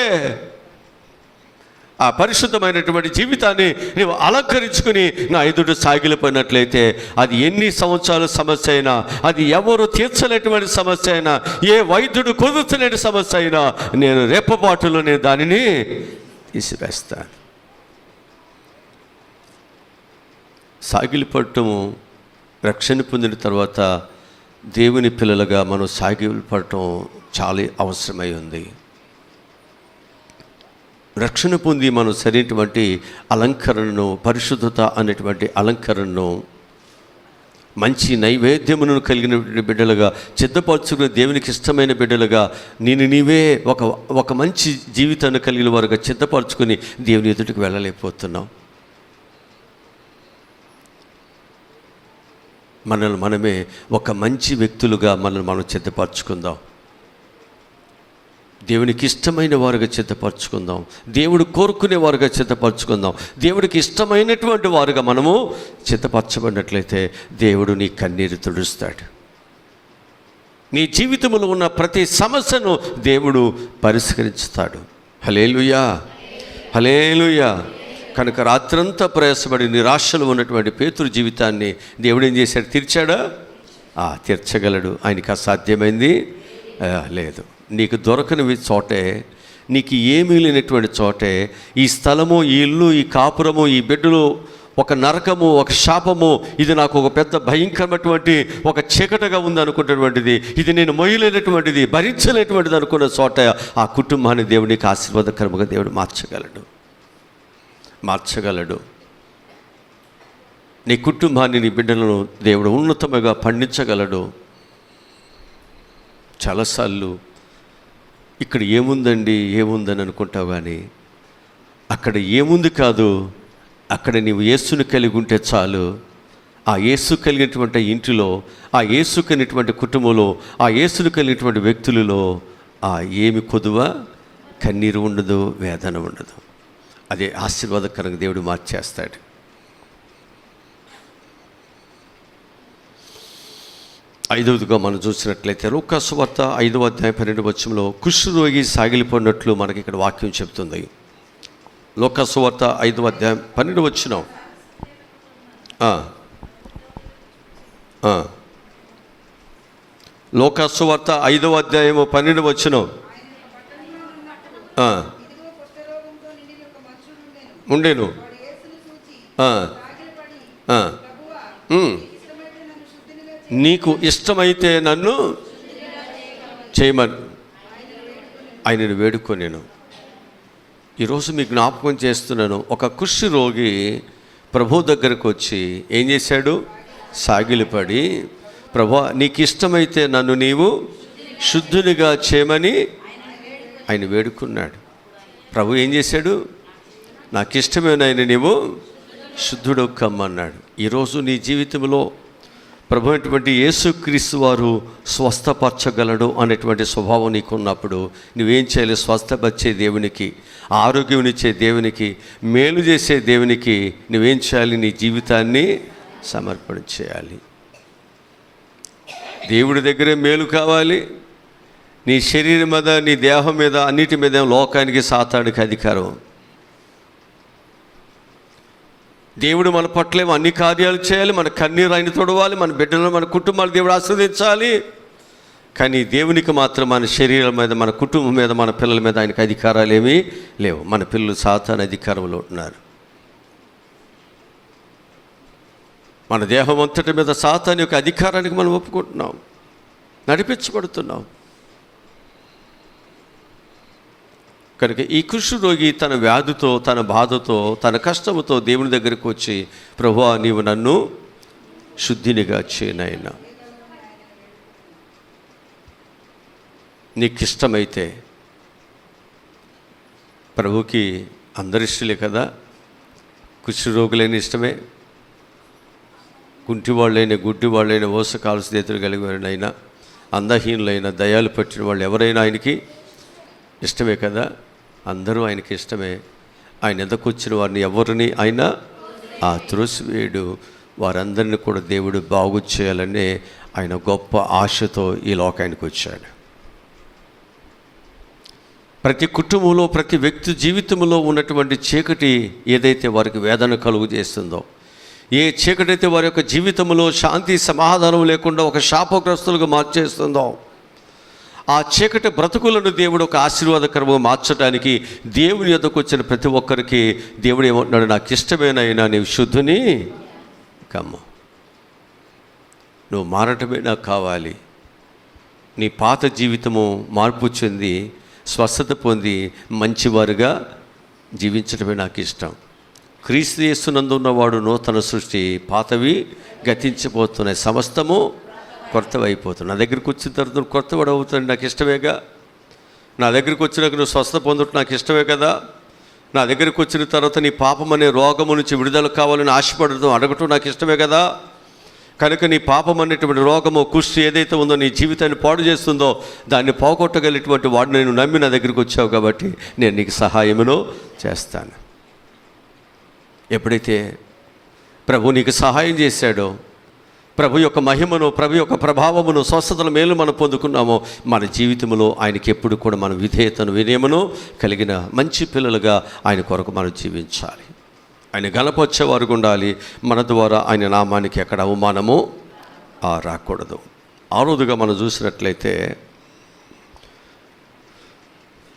ఆ పరిశుద్ధమైనటువంటి జీవితాన్ని నువ్వు అలంకరించుకుని నా ఎదుట సాగిలిపోయినట్లయితే అది ఎన్ని సంవత్సరాల సమస్య అయినా, అది ఎవరు తీర్చలేటువంటి సమస్య అయినా, ఏ వైద్యుడు కుదుర్చలేని సమస్య అయినా నేను రేపపాటులో నేను దానిని తీసివేస్తాను. సాగిలిపడటము, రక్షణ పొందిన తర్వాత దేవుని పిల్లలుగా మనం సాగిలిపడటం చాలా అవసరమై ఉంది. రక్షణ పొంది మనం సరైనటువంటి అలంకరణను, పరిశుద్ధత అనేటువంటి అలంకరణను, మంచి నైవేద్యమును కలిగిన బిడ్డలుగా, సిద్ధపరచుకున్న దేవునికి ఇష్టమైన బిడ్డలుగా నీవే ఒక మంచి జీవితాన్ని కలిగిన వారుగా సిద్ధపరచుకుని దేవుని ఎదుటికి వెళ్ళలేకపోతున్నాం. మనల్ని మనమే ఒక మంచి వ్యక్తులుగా మనం సిద్ధపరచుకుందాం. దేవునికి ఇష్టమైన వారుగా సిద్ధపరచుకుందాం. దేవుడు కోరుకునే వారుగా సిద్ధపరచుకుందాం. దేవుడికి ఇష్టమైనటువంటి వారుగా మనము సిద్ధపరచబడినట్లయితే దేవుడు నీ కన్నీరు తుడుస్తాడు. నీ జీవితంలో ఉన్న ప్రతి సమస్యను దేవుడు పరిష్కరించుతాడు. హల్లెలూయా, హల్లెలూయా. కనుక రాత్రంతా ప్రయాసపడి నిరాశలో ఉన్నటువంటి పేతురు జీవితాన్ని దేవుడు ఏం చేశాడు? తీర్చాడా? తీర్చగలడు. ఆయనకి అసాధ్యమైంది లేదు. నీకు దొరకని చోటే, నీకు ఏమీ లేనటువంటి చోటే ఈ స్థలము, ఈ ఇల్లు, ఈ కాపురము, ఈ బిడ్డలు ఒక నరకము, ఒక శాపము, ఇది నాకు ఒక పెద్ద భయంకరమైనటువంటి ఒక చీకటగా ఉంది అనుకున్నటువంటిది, ఇది నేను మొయ్యలేనటువంటిది, భరించలేనటువంటిది అనుకున్న చోట ఆ కుటుంబాన్ని దేవునికి ఆశీర్వాదకరముగా దేవుడు మార్చగలడు. నీ కుటుంబాన్ని, నీ బిడ్డలను దేవుడు ఉన్నతముగా పండించగలడు. చాలాసార్లు ఇక్కడ ఏముందని అనుకుంటావు, కానీ అక్కడ ఏముంది కాదు, అక్కడ నీవు యేసుని కలిగి ఉంటే చాలు. ఆ యేసు కలిగినటువంటి ఇంటిలో, ఆ యేసు కలిగినటువంటి కుటుంబంలో, ఆ యేసును కలిగినటువంటి వ్యక్తులలో ఏమి కొదువ, కన్నీరు ఉండదు, వేదన ఉండదు. అదే ఆశీర్వాదకరంగా దేవుడు మార్చేస్తాడు. ఐదవదిగా మనం చూసినట్లయితే లూకా సువార్త 5వ అధ్యాయం 12వ వచనంలో కుష్ఠరోగి సాగిలిపోయినట్లు మనకి ఇక్కడ వాక్యం చెప్తుంది. లూకా సువార్త 5వ అధ్యాయం 12వ వచనం. లూకా సువార్త 5వ అధ్యాయము 12వ వచనం. ఉండేను. నీకు ఇష్టమైతే నన్ను చేయమని ఆయనను వేడుకొనేను. ఈరోజు మీకు జ్ఞాపకం చేస్తున్నాను. ఒక కుష్ఠరోగి ప్రభు దగ్గరకు వచ్చి ఏం చేశాడు? సాగిలిపడి, ప్రభు నీకు ఇష్టమైతే నన్ను నీవు శుద్ధునిగా చేయమని ఆయన వేడుకున్నాడు. ప్రభు ఏం చేశాడు? నాకు ఇష్టమైన ఆయన నీవు శుద్ధుడు కమ్మన్నాడు. ఈరోజు నీ జీవితంలో ప్రభు అటువంటి యేసుక్రీస్తు వారు స్వస్థపరచగలడు అనేటువంటి స్వభావం నీకు ఉన్నప్పుడు నువ్వేం చేయాలి? స్వస్థపరిచే దేవునికి, ఆరోగ్యమునిచ్చే దేవునికి, మేలు చేసే దేవునికి నువ్వేం చేయాలి? నీ జీవితాన్ని సమర్పణ చేయాలి. దేవుడి దగ్గరే మేలు కావాలి. నీ శరీరం మీద, నీ దేహం మీద, అన్నిటి మీద లోకానికి, సాతానికి అధికారం. దేవుడు మన పట్లేమో అన్ని కార్యాలు చేయాలి, మన కన్నీరు ఆయన తొడవాలి, మన బిడ్డలను మన కుటుంబాలు దేవుడు ఆస్వాదించాలి. కానీ దేవునికి మాత్రం మన శరీరం మీద, మన కుటుంబం మీద, మన పిల్లల మీద ఆయనకు అధికారాలు ఏమీ లేవు. మన పిల్లలు సాతాను అధికారంలో ఉంటున్నారు. మన దేహం అంతటి మీద సాతాను యొక్క అధికారానికి మనం ఒప్పుకుంటున్నాం, నడిపించబడుతున్నాం. కనుక ఈ కుష్ఠరోగి తన వ్యాధితో, తన బాధతో, తన కష్టముతో దేవుని దగ్గరికి వచ్చి, ప్రభువా నీవు నన్ను శుద్ధినిగా చేయనైనా, నీకు ఇష్టమైతే. ప్రభుకి అందరి ఇష్టలే కదా, కుష్ఠరోగులైన ఇష్టమే, కుంటివాళ్ళైన, గుడ్డివాళ్ళైన, ఓసకాలు చేతులు కలిగినైనా, అందహీనులైన, దయాలు పట్టిన వాళ్ళు ఎవరైనా ఆయనకి ఇష్టమే కదా. అందరూ ఆయనకి ఇష్టమే. ఆయన ఎద్దకు వచ్చిన వారిని ఎవరిని ఆయన త్రోసివేయడు. వారందరినీ కూడా దేవుడు బాగు చేయాలని ఆయన గొప్ప ఆశతో ఈ లోకానికి వచ్చాడు. ప్రతి కుటుంబంలో, ప్రతి వ్యక్తి జీవితంలో ఉన్నటువంటి చీకటి ఏదైతే వారికి వేదన కలుగు చేస్తుందో, ఏ చీకటి అయితే వారి యొక్క జీవితంలో శాంతి సమాధానం లేకుండా ఒక శాపగ్రస్తులుగా మార్చేస్తుందో, ఆ చీకటి బ్రతుకులను దేవుడు ఒక ఆశీర్వాదకరంగా మార్చడానికి దేవుని యొద్దకు వచ్చిన ప్రతి ఒక్కరికి దేవుడు ఏమంటున్నాడు, నాకు ఇష్టమేనైనా నీవు శుద్ధుని కమ్మ, నువ్వు మారటమే నాకు కావాలి. నీ పాత జీవితము మార్పు చెంది, స్వస్థత పొంది, మంచివారుగా జీవించడమే నాకు ఇష్టం. క్రీస్తు యేసునందు ఉన్నవాడు నూతన సృష్టి, పాతవి గతించిపోతున్నాయి, సమస్తము కొత్తవైపోతుంది. నా దగ్గరికి వచ్చిన తర్వాత కొత్తవాడు అవుతుంది, నాకు ఇష్టమేగా. నా దగ్గరికి వచ్చినాక నువ్వు స్వస్థత పొందటం నాకు ఇష్టమే కదా. నా దగ్గరికి వచ్చిన తర్వాత నీ పాపం అనే రోగము నుంచి విడుదల కావాలని ఆశపడటం, అడగటం నాకు ఇష్టమే కదా. కనుక నీ పాపం అనేటువంటి రోగము, కుష్టి ఏదైతే ఉందో నీ జీవితాన్ని పాడు చేస్తుందో, దాన్ని పోగొట్టగలిగినటువంటి వాడు నేను నమ్మి నా దగ్గరికి వచ్చావు కాబట్టి నేను నీకు సహాయమును చేస్తాను. ఎప్పుడైతే ప్రభు నీకు సహాయం చేశాడో, ప్రభు యొక్క మహిమను, ప్రభు యొక్క ప్రభావమును, స్వస్థతల మేలు మనం పొందుకున్నామో, మన జీవితంలో ఆయనకి ఎప్పుడు కూడా మన విధేయతను, వినయమును కలిగిన మంచి పిల్లలుగా ఆయన కొరకు మనం జీవించాలి. ఆయన గణపరిచేవారుగా ఉండాలి. మన ద్వారా ఆయన నామానికి ఎక్కడ అవమానము రాకూడదు. ఆరోదుగా మనం చూసినట్లయితే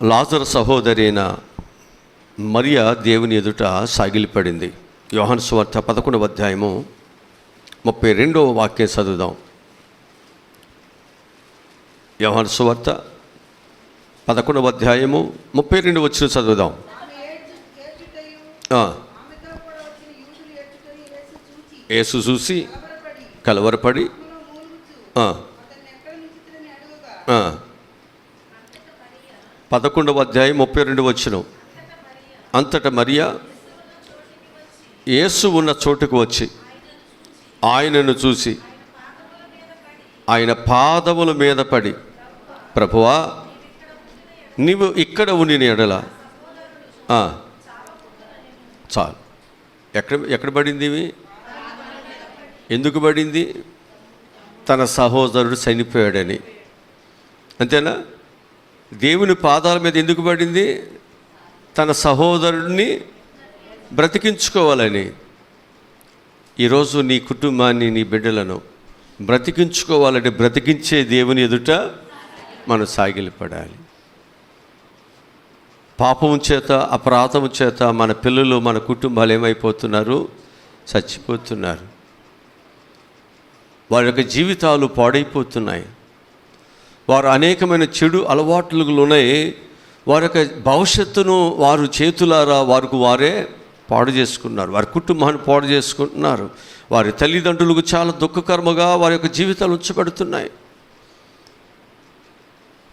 లాజరు సహోదరి అయిన మరియా దేవుని ఎదుట సాగిలిపడింది. యోహాను సువార్త 11వ అధ్యాయము 32వ వాక్యం చదువుదాం. యోహాను సువార్త 11వ అధ్యాయము 32 వచనం చదువుదాం. యేసు చూసి కలవరపడి 11వ అధ్యాయం 32 వచనం. అంతటా మరియా యేసు ఉన్న చోటుకు వచ్చి ఆయనను చూసి ఆయన పాదముల మీద పడి, ప్రభువా నీవు ఇక్కడ ఉండిన ఎడల చాలు. ఎక్కడ పడింది ఇవి? ఎందుకు పడింది? తన సహోదరుడు చనిపోయాడని. అంతేనా? దేవుని పాదాల మీద ఎందుకు పడింది? తన సహోదరుడిని బ్రతికించుకోవాలని. ఈరోజు నీ కుటుంబాన్ని, నీ బిడ్డలను బ్రతికించుకోవాలంటే బ్రతికించే దేవుని ఎదుట మనం సాగిలపడాలి. పాపం చేత, అపరాధము చేత మన పిల్లలు, మన కుటుంబాలు ఏమైపోతున్నారు? చచ్చిపోతున్నారు. వారి యొక్క జీవితాలు పాడైపోతున్నాయి. వారు అనేకమైన చెడు అలవాట్లున్నాయి. వారి యొక్క భవిష్యత్తును వారు చేతులారా వారికి వారే పాడు చేసుకున్నారు. వారి కుటుంబాన్ని పాడు చేసుకుంటున్నారు. వారి తల్లిదండ్రులకు చాలా దుఃఖకరముగా వారి యొక్క జీవితాలు ఉంచబడుతున్నాయి.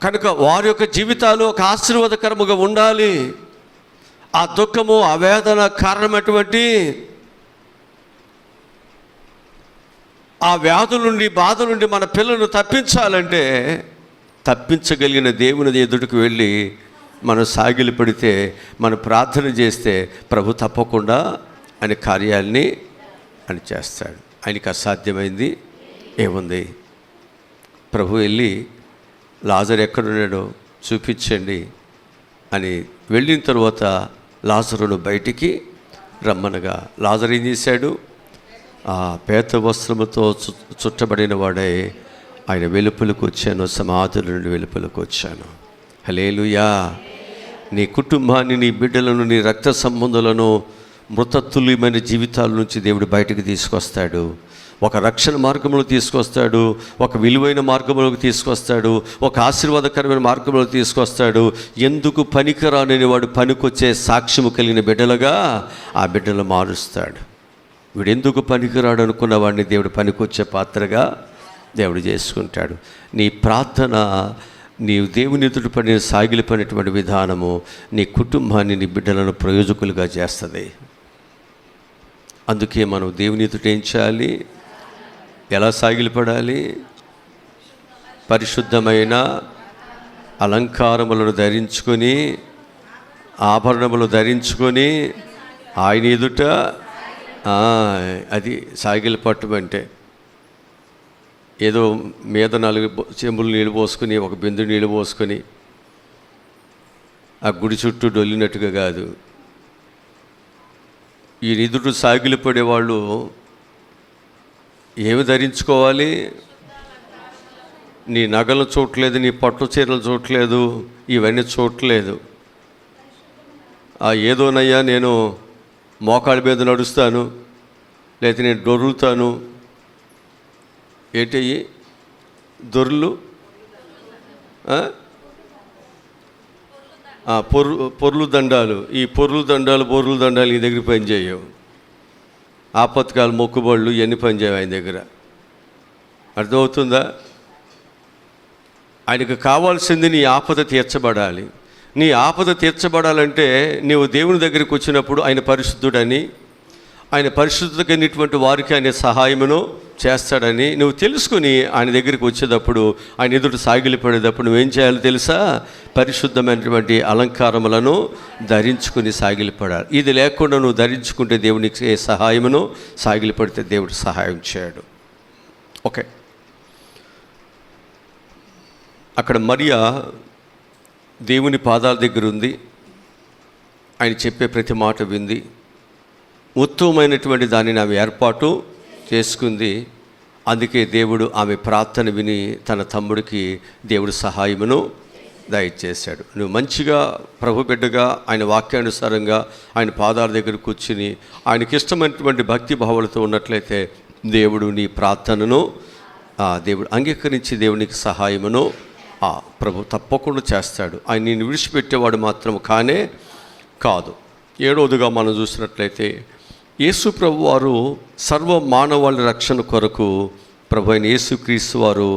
కనుక వారి యొక్క జీవితాలు ఒక ఆశీర్వాదకరముగా ఉండాలి. ఆ దుఃఖము, ఆ వేదన కారణమైనటువంటి ఆ వ్యాధుల నుండి, బాధ నుండి మన పిల్లలను తప్పించాలంటే, తప్పించగలిగిన దేవుని ఎదుటికి వెళ్ళి మనం సాగిలి పడితే, మనం ప్రార్థన చేస్తే ప్రభు తప్పకుండా ఆయన కార్యాలని అని చేస్తాడు. ఆయనకి అసాధ్యమైంది ఏముంది? ప్రభు వెళ్ళి లాజరు ఎక్కడున్నాడో చూపించండి అని వెళ్ళిన తర్వాత లాజరును బయటికి రమ్మనగా లాజరు ఏం చేశాడు? ఆ పేత వస్త్రముతో చుట్టబడిన వాడే ఆయన వెలుపలకు వచ్చాను, సమాధుల నుండి వెలుపలకు వచ్చాను. హల్లెలూయా. నీ కుటుంబాన్ని, నీ బిడ్డలను, నీ రక్త సంబంధులను మృతతుల్యమైన జీవితాల నుంచి దేవుడు బయటకు తీసుకొస్తాడు. ఒక రక్షణ మార్గంలో తీసుకొస్తాడు, ఒక విలువైన మార్గంలోకి తీసుకొస్తాడు, ఒక ఆశీర్వాదకరమైన మార్గంలోకి తీసుకొస్తాడు. ఎందుకు పనికిరాని వాడు పనికొచ్చే సాక్ష్యము కలిగిన బిడ్డలుగా ఆ బిడ్డలు మారుస్తాడు. వీడు ఎందుకు పనికిరాడు అనుకున్న వాడిని దేవుడు పనికొచ్చే పాత్రగా దేవుడు చేసుకుంటాడు. నీ ప్రార్థన, నీవు దేవుని ఎదుట పడిన సాగిలిపోయినటువంటి విధానము నీ కుటుంబాన్ని, నీ బిడ్డలను ప్రయోజకులుగా చేస్తుంది. అందుకే మనం దేవుని ఎదుట ఏం చేయాలి? ఎలా సాగిలిపడాలి? పరిశుద్ధమైన అలంకారములను ధరించుకొని, ఆభరణములు ధరించుకొని ఆయన ఎదుట అది సాగిలిపట్టం అంటే ఏదో మీద 4 చెంబులు నీళ్ళు పోసుకొని, ఒక బిందు నీళ్ళు పోసుకొని ఆ గుడి చుట్టూ డొల్లినట్టుగా కాదు. ఈ ఎదుట సాగిలిపడేవాళ్ళు ఏమి ధరించుకోవాలి? నీ నగలు చూడలేదు, నీ పట్టు చీరలు చూడలేదు, ఇవన్నీ చూడలేదు. ఏదోనయ్యా నేను మోకాళ్ళ మీద నడుస్తాను, లేకపోతే నేను దొర్లుతాను. ఏంటయ్యి దొర్లు? పొర్లు దండాలు. ఈ పొర్లు దండాలు, బొర్లు దండాలు ఈ దగ్గర పనిచేయవు. ఆపత్కాలు, మొక్కుబళ్ళు ఇవన్నీ పనిచేయవు ఆయన దగ్గర. అర్థమవుతుందా? ఆయనకు కావాల్సింది నీ ఆపద తీర్చబడాలి. నీ ఆపద తీర్చబడాలంటే నీవు దేవుని దగ్గరికి వచ్చినప్పుడు ఆయన పరిశుద్ధుడని, ఆయన పరిశుద్ధమైనటువంటి వారికి ఆయన సహాయమును చేస్తాడని నువ్వు తెలుసుకుని ఆయన దగ్గరికి వచ్చేటప్పుడు, ఆయన ఎదుట సాగిలిపడేటప్పుడు నువ్వేం చేయాలో తెలుసా? పరిశుద్ధమైనటువంటి అలంకారములను ధరించుకుని సాగిలిపడాలి. ఇది లేకుండా నువ్వు ధరించుకుంటే దేవునికి సహాయమును, సాగిలిపడితే దేవుడు సహాయం చేయడు. ఓకే, అక్కడ మరియా దేవుని పాదాల దగ్గర ఉంది. ఆయన చెప్పే ప్రతి మాట వింది. ఉత్తమమైనటువంటి దానిని ఆమె ఏర్పాటు చేసుకుంది. అందుకే దేవుడు ఆమె ప్రార్థన విని తన తమ్ముడికి దేవుడు సహాయమును దయచేశాడు. నువ్వు మంచిగా ప్రభు బిడ్డగా ఆయన వాక్యానుసారంగా ఆయన పాదాల దగ్గర కూర్చుని ఆయనకి ఇష్టమైనటువంటి భక్తి భావాలతో ఉన్నట్లయితే దేవుడు నీ ప్రార్థనను దేవుడు అంగీకరించి దేవునికి సహాయమును ప్రభు తప్పకుండా చేస్తాడు. ఆయన నేను విడిచిపెట్టేవాడు మాత్రం కానే కాదు. 7వదిగా మనం చూసినట్లయితే యేసు ప్రభు వారు సర్వ మానవాళి రక్షణ కొరకు ప్రభు అయిన యేసుక్రీస్తు వారు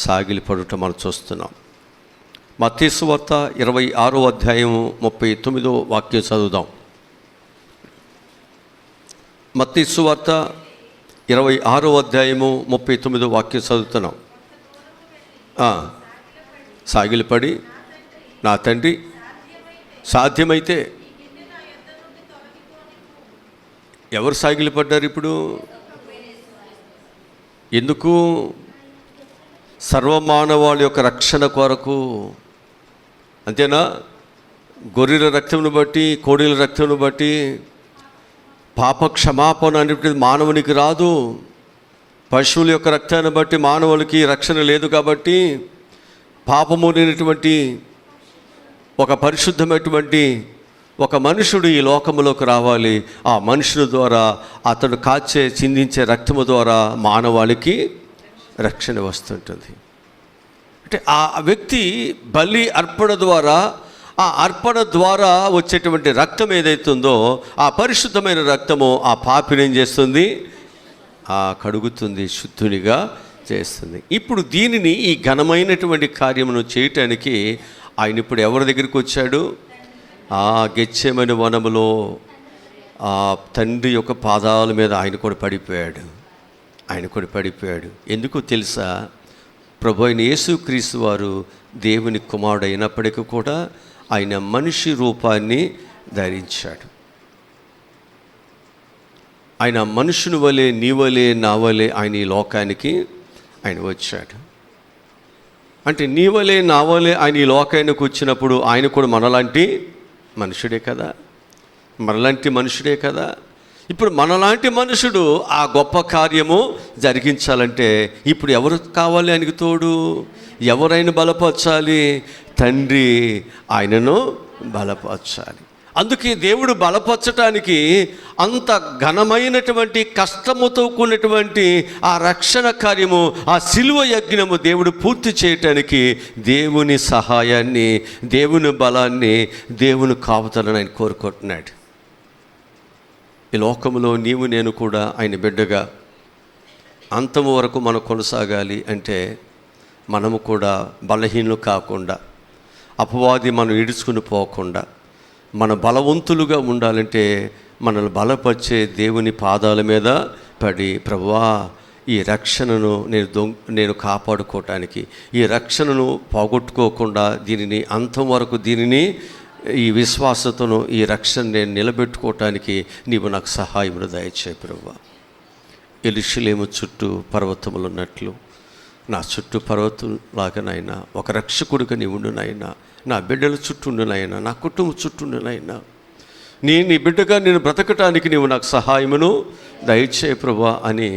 సాగిలిపడుట మనం చూస్తున్నాం. మత్తయి సువార్త 26వ అధ్యాయము 39వ వాక్యం చదువుదాం. మత్తయి సువార్త 26వ అధ్యాయము 39వ వాక్యం చదువుతున్నాం. సాగిలిపడి, నా తండ్రి సాధ్యమైతే. ఎవరు సాగిలిపడ్డారు ఇప్పుడు? ఎందుకు? సర్వమానవాళి యొక్క రక్షణ కొరకు. అంతేనా? గొర్రెల రక్తమును బట్టి, కోడెల రక్తమును బట్టి పాప క్షమాపణ అనేటువంటిది మానవునికి రాదు. పశువుల యొక్క రక్తాన్ని బట్టి మానవులకి రక్షణ లేదు. కాబట్టి పాపము లేనటువంటి ఒక పరిశుద్ధమైనటువంటి ఒక మనుషుడు ఈ లోకములోకి రావాలి. ఆ మనుషుని ద్వారా, అతడు కాచే చిందించే రక్తము ద్వారా మానవాళికి రక్షణ వస్తుంటుంది. అంటే ఆ వ్యక్తి బలి అర్పణ ద్వారా, ఆ అర్పణ ద్వారా వచ్చేటువంటి రక్తం ఏదైతుందో ఆ పరిశుద్ధమైన రక్తము ఆ పాపిని ఏం చేస్తుంది? కడుగుతుంది, శుద్ధునిగా చేస్తుంది. ఇప్పుడు దీనిని, ఈ ఘనమైనటువంటి కార్యమును చేయటానికి ఆయన ఇప్పుడు ఎవరి దగ్గరికి వచ్చాడు? గెత్సేమని వనములో ఆ తండ్రి యొక్క పాదాల మీద ఆయన కూడా పడిపోయాడు. ఎందుకు తెలుసా? ప్రభు అయిన యేసుక్రీస్తు వారు దేవుని కుమారుడు అయినప్పటికీ కూడా ఆయన మనిషి రూపాన్ని ధరించాడు. ఆయన మనుషుని వలె, నీ వలె, నా వలె ఆయన ఈ లోకానికి ఆయన వచ్చాడు. అంటే నీ వలె, నా వలె ఆయన ఈ లోకానికి వచ్చినప్పుడు ఆయన కూడా మనలాంటి మనుషుడే కదా. ఇప్పుడు మనలాంటి మనుషుడు ఆ గొప్ప కార్యము జరిగించాలంటే ఇప్పుడు ఎవరు కావాలి ఆయనకి తోడు? ఎవరైనా బలపరచాలి? తండ్రి ఆయనను బలపరచాలి. అందుకే దేవుడు బలపరచటానికి అంత ఘనమైనటువంటి కష్టముతో కూడినటువంటి ఆ రక్షణ కార్యము, ఆ శిలువ యజ్ఞము దేవుడు పూర్తి చేయటానికి దేవుని సహాయాన్ని, దేవుని బలాన్ని, దేవుని కాపుదలను ఆయన కోరుకుంటున్నాడు. ఈ లోకంలో నీవు నేను కూడా ఆయన బిడ్డగా అంతము వరకు మనం కొనసాగాలి అంటే మనము కూడా బలహీనులు కాకుండా, అపవాది మనం ఈడ్చుకుని పోకుండా, మన బలవంతులుగా ఉండాలంటే మనల్ని బలపరిచే దేవుని పాదాల మీద పడి, ప్రభువా ఈ రక్షణను నేను కాపాడుకోవటానికి, ఈ రక్షణను పోగొట్టుకోకుండా దీనిని అంతం వరకు దీనిని ఈ విశ్వాసతను ఈ రక్షణ నేను నిలబెట్టుకోవటానికి నీవు నాకు సహాయమును దయచేయి ప్రభువా. యెరూషలేము చుట్టూ పర్వతములు ఉన్నట్లు నా చుట్టూ పర్వతంలాగానైనా ఒక రక్షకుడిగా నీ ఉండునైనా, నా బిడ్డల చుట్టూ ఉండునైనా, నా కుటుంబం చుట్టూ ఉండునైనా, నీ బిడ్డగా నేను బ్రతకటానికి నీవు నాకు సహాయమును దయచేయి ప్రభువా అని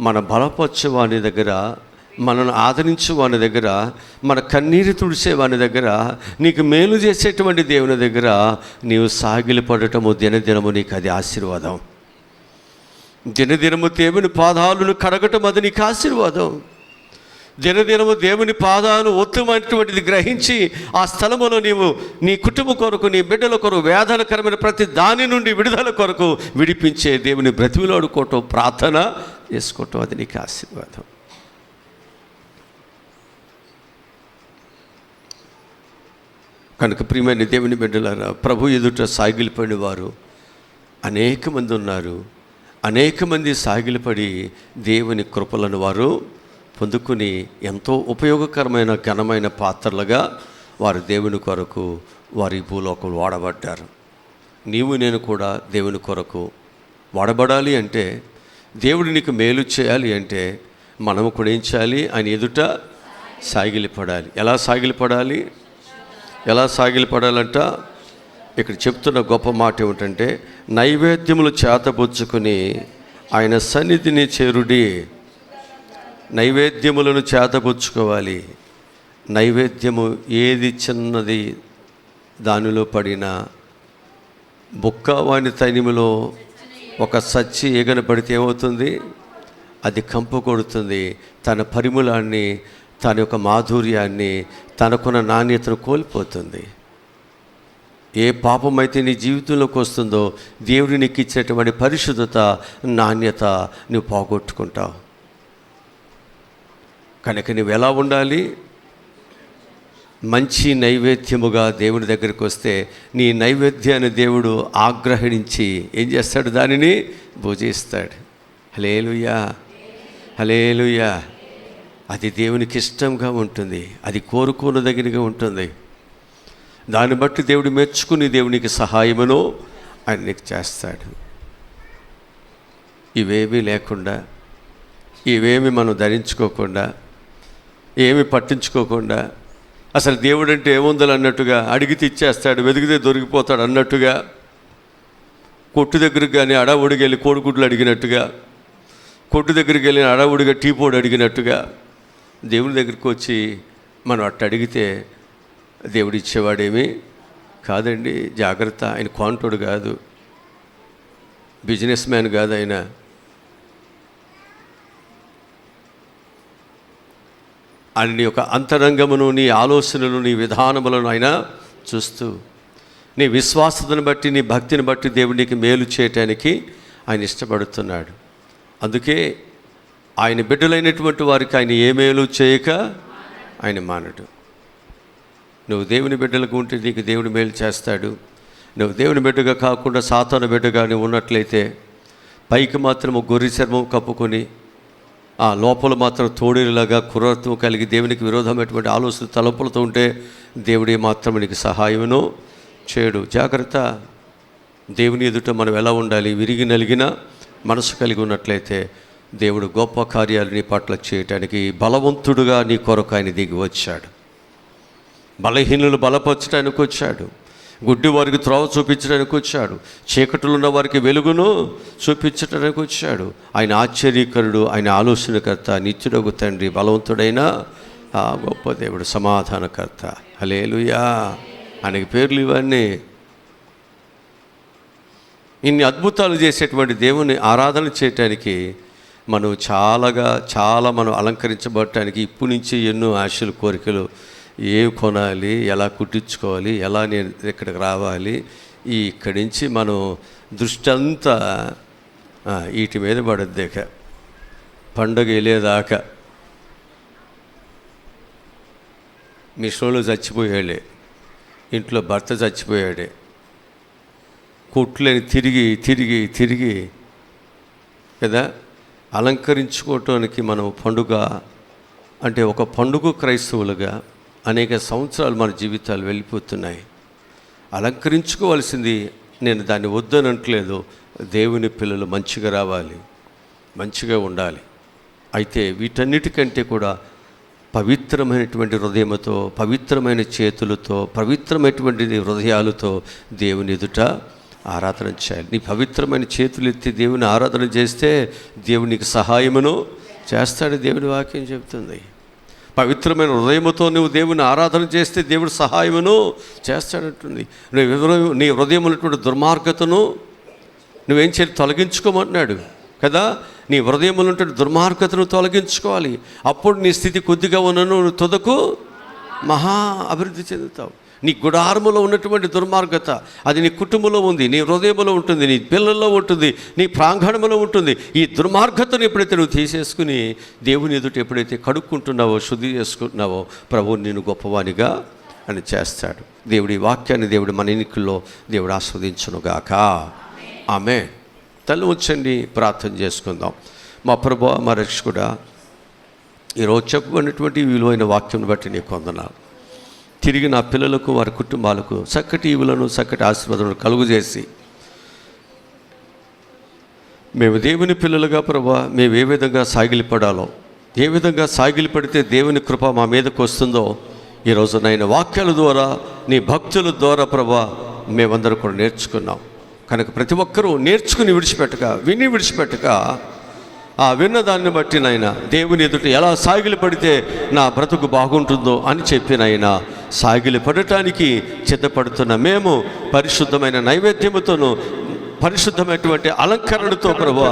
మన బలపరిచే వాని దగ్గర, మనను ఆదరించే వాని దగ్గర, మన కన్నీరు తుడిసే వాని దగ్గర, నీకు మేలు చేసేటువంటి దేవుని దగ్గర నీవు సాగిలపడటము దినదినము నీకు అది ఆశీర్వాదం. దినదినము దేవుని పాదాలను కడగటం అది నీకు ఆశీర్వాదం. దినదినము దేవుని పాదాలు ఉత్తమమైనటువంటిది గ్రహించి ఆ స్థలములో నీవు నీ కుటుంబం కొరకు, నీ బిడ్డల కొరకు, వేదనకరమైన ప్రతి దాని నుండి విడుదల కొరకు విడిపించే దేవుని బ్రతిమిలాడుకోవటం, ప్రార్థన చేసుకోవటం అది నీకు ఆశీర్వాదం. కనుక ప్రియమైన దేవుని బిడ్డలారా, ప్రభు ఎదుట సాగిలిపడిన వారు అనేక మంది ఉన్నారు. అనేక మంది సాగిలిపడి దేవుని కృపలను వారు పొందుకుని ఎంతో ఉపయోగకరమైన ఘనమైన పాత్రలుగా వారు దేవుని కొరకు వారి భూలోకం వాడబడ్డారు. నీవు నేను కూడా దేవుని కొరకు వాడబడాలి అంటే, దేవుడు నీకు మేలు చేయాలి అంటే మనము కూడా ఏం చేయాలి? ఆయన ఎదుట సాగిలిపడాలి. ఎలా సాగిలిపడాలి? ఎలా సాగిలిపడాలంట? ఇక్కడ చెప్తున్న గొప్ప మాట ఏమిటంటే, నైవేద్యములు చేతబుచ్చుకొని ఆయన సన్నిధిని చేరుడి. నైవేద్యములను చేతబుచ్చుకోవాలి. నైవేద్యము ఏది చిన్నది దానిలో పడిన బుక్క వాని తనిమిలో ఒక సచ్చి ఎగన పడితే ఏమవుతుంది? అది కంపు కొడుతుంది. తన పరిమళాన్ని, తన యొక్క మాధుర్యాన్ని, తనకున్న నాణ్యతను కోల్పోతుంది. ఏ పాపమైతే నీ జీవితంలోకి వస్తుందో దేవుడు నీకు ఇచ్చినటువంటి పరిశుద్ధత, నాణ్యత నువ్వు పోగొట్టుకుంటావు. కనుక నువ్వు ఎలా ఉండాలి? మంచి నైవేద్యముగా దేవుని దగ్గరికి వస్తే నీ నైవేద్యాన్ని దేవుడు ఆగ్రహించి ఏం చేస్తాడు? దానిని భుజిస్తాడు. హల్లెలూయా, హల్లెలూయా. అది దేవునికి ఇష్టంగా ఉంటుంది, అది కోరుకోనదగినగా ఉంటుంది. దాన్ని బట్టి దేవుడు మెచ్చుకుని దేవునికి సహాయమును ఆయన నీకు చేస్తాడు. ఇవేమీ లేకుండా, ఇవేమి మనం ధరించుకోకుండా, ఏమి పట్టించుకోకుండా, అసలు దేవుడు అంటే ఏముందని అన్నట్టుగా, అడిగితే ఇచ్చేస్తాడు, వెతికితే దొరికిపోతాడు అన్నట్టుగా, కొట్టు దగ్గరికి కానీ అడవుడికి వెళ్ళి కోడిగుడ్లు అడిగినట్టుగా, కొట్టు దగ్గరికి వెళ్ళి అడవుడిగా టీ పొడి అడిగినట్టుగా దేవుని దగ్గరికి వచ్చి మనం అట్ట అడిగితే దేవుడు ఇచ్చేవాడేమీ కాదండి. జాగ్రత్త, ఆయన కాంటోడు కాదు, బిజినెస్ మ్యాన్ కాదు. ఆయన నీ యొక్క అంతరంగమును, నీ ఆలోచనలు, నీ విధానములను ఆయన చూస్తూ, నీ విశ్వాసతను బట్టి, నీ భక్తిని బట్టి దేవుడు నీకు మేలు చేయటానికి ఆయన ఇష్టపడుతున్నాడు. అందుకే ఆయన బిడ్డలైనటువంటి వారికి ఆయన ఏ మేలు చేయక ఆయన మానడు. నువ్వు దేవుని బిడ్డలకు ఉంటే నీకు దేవుని మేలు చేస్తాడు. నువ్వు దేవుని బిడ్డగా కాకుండా సాతాను బిడ్డగా నువ్వు ఉన్నట్లయితే, పైకి మాత్రము గొర్రె చర్మం కప్పుకొని ఆ లోపల మాత్రం తోడేలాగా క్రూరత్వం కలిగి దేవునికి విరోధమైనటువంటి ఆలోచన తలపులతో ఉంటే దేవుడే మాత్రం నీకు సహాయమును చేయడు. జాగ్రత్త. దేవుని ఎదుట మనం ఎలా ఉండాలి? విరిగి నలిగిన మనసు కలిగి ఉన్నట్లయితే దేవుడు గొప్ప కార్యాలు నీ పట్ల చేయటానికి బలవంతుడుగా నీ కొరకు ఆయన దిగి వచ్చాడు. బలహీనులు బలపరచడానికి వచ్చాడు. గుడ్డి వారికి త్రోవ చూపించడానికి వచ్చాడు, చీకటిలో ఉన్న వారికి వెలుగును చూపించడానికి వచ్చాడు. ఆయన ఆశ్చర్యకరుడు, ఆయన ఆలోచనకర్త, నిత్యుడగు తండ్రి, బలవంతుడైన గొప్ప దేవుడు, సమాధానకర్త. హల్లెలూయా. ఆయనకి పేర్లు ఇవన్నీ. ఇన్ని అద్భుతాలు చేసేటువంటి దేవుని ఆరాధన చేయటానికి మనం చాలా మనం అలంకరించబడటానికి ఇప్పటి నుంచి ఎన్నో ఆశలు, కోరికలు, ఏం కొనాలి, ఎలా కుట్టించుకోవాలి, ఎలా నేను ఇక్కడికి రావాలి, ఇక్కడి నుంచి మనం దృష్టి అంతా వీటి మీద పడద్దేక పండగ వెళ్ళేదాకా. మిషన్లో చచ్చిపోయాడే, ఇంట్లో భర్త చచ్చిపోయాడే, కొట్లని తిరిగి కదా అలంకరించుకోవటానికి మనం పండుగ అంటే ఒక పండుగ క్రైస్తవులుగా అనేక సంవత్సరాలు మన జీవితాలు వెళ్ళిపోతున్నాయి. అలంకరించుకోవాల్సింది, నేను దాన్ని వద్దనట్లేదు. దేవుని పిల్లలు మంచిగా రావాలి, మంచిగా ఉండాలి. అయితే వీటన్నిటికంటే కూడా పవిత్రమైనటువంటి హృదయంతో, పవిత్రమైన చేతులతో, పవిత్రమైనటువంటి హృదయాలతో దేవుని ఎదుట ఆరాధన చేయాలి. నీ పవిత్రమైన చేతులు ఎత్తి దేవుని ఆరాధన చేస్తే దేవునికి సహాయమును చేస్తాడు. దేవుని వాక్యం చెప్తుంది. పవిత్రమైన హృదయముతో నువ్వు దేవుని ఆరాధన చేస్తే దేవుడు సహాయమును చేస్తాడంటుంది. నీ హృదయమునటువంటి దుర్మార్గతను నువ్వేం చేయాలి? తొలగించుకోమంటున్నాడు కదా. నీ హృదయమునటువంటి దుర్మార్గతను తొలగించుకోవాలి. అప్పుడు నీ స్థితి కొద్దిగా ఉన్నను తుదకు మహా అభివృద్ధి చెందుతావు. నీ గుడారములో ఉన్నటువంటి దుర్మార్గత అది నీ కుటుంబంలో ఉంది, నీ హృదయంలో ఉంటుంది, నీ పిల్లల్లో ఉంటుంది, నీ ప్రాంగణంలో ఉంటుంది. ఈ దుర్మార్గతను ఎప్పుడైతే నువ్వు తీసేసుకుని దేవుని ఎదుట ఎప్పుడైతే కడుక్కుంటున్నావో, శుద్ధి చేసుకుంటున్నావో, ప్రభువు నిన్ను గొప్పవానిగా అని చేస్తాడు. దేవుడి వాక్యాన్ని దేవుడు మన ఎన్నికల్లో దేవుడు ఆస్వాదించునుగాక. ఆమేన్. తల్లి ఉంచండి, ప్రార్థన చేసుకుందాం. మా ప్రభువా, మా రక్షకుడా, ఈరోజు చెప్పబడినటువంటి విలువైన వాక్యం బట్టి నీకు వందనాలు. తిరిగి నా పిల్లలకు, వారి కుటుంబాలకు చక్కటి ఈవులను, చక్కటి ఆశీర్వాదాలను కలుగజేసి మేము దేవుని పిల్లలుగా ప్రభువా, మేము ఏ విధంగా సాగిలిపడాలో, ఏ విధంగా సాగిలిపడితే దేవుని కృప మా మీదకు వస్తుందో ఈరోజు నాయన వాక్యాల ద్వారా, నీ భక్తుల ద్వారా ప్రభువా మేమందరం కూడా నేర్చుకున్నాం. కనుక ప్రతి ఒక్కరూ నేర్చుకుని విని విడిచిపెట్టక ఆ విన్నదాన్ని బట్టి నాయన దేవుని ఎదుట ఎలా సాగిలి పడితే నా బ్రతుకు బాగుంటుందో అని చెప్పి నాయన సాగిలి పడటానికి సిద్ధపడుతున్న మేము పరిశుద్ధమైన నైవేద్యముతోనూ, పరిశుద్ధమైనటువంటి అలంకరణతో ప్రభువా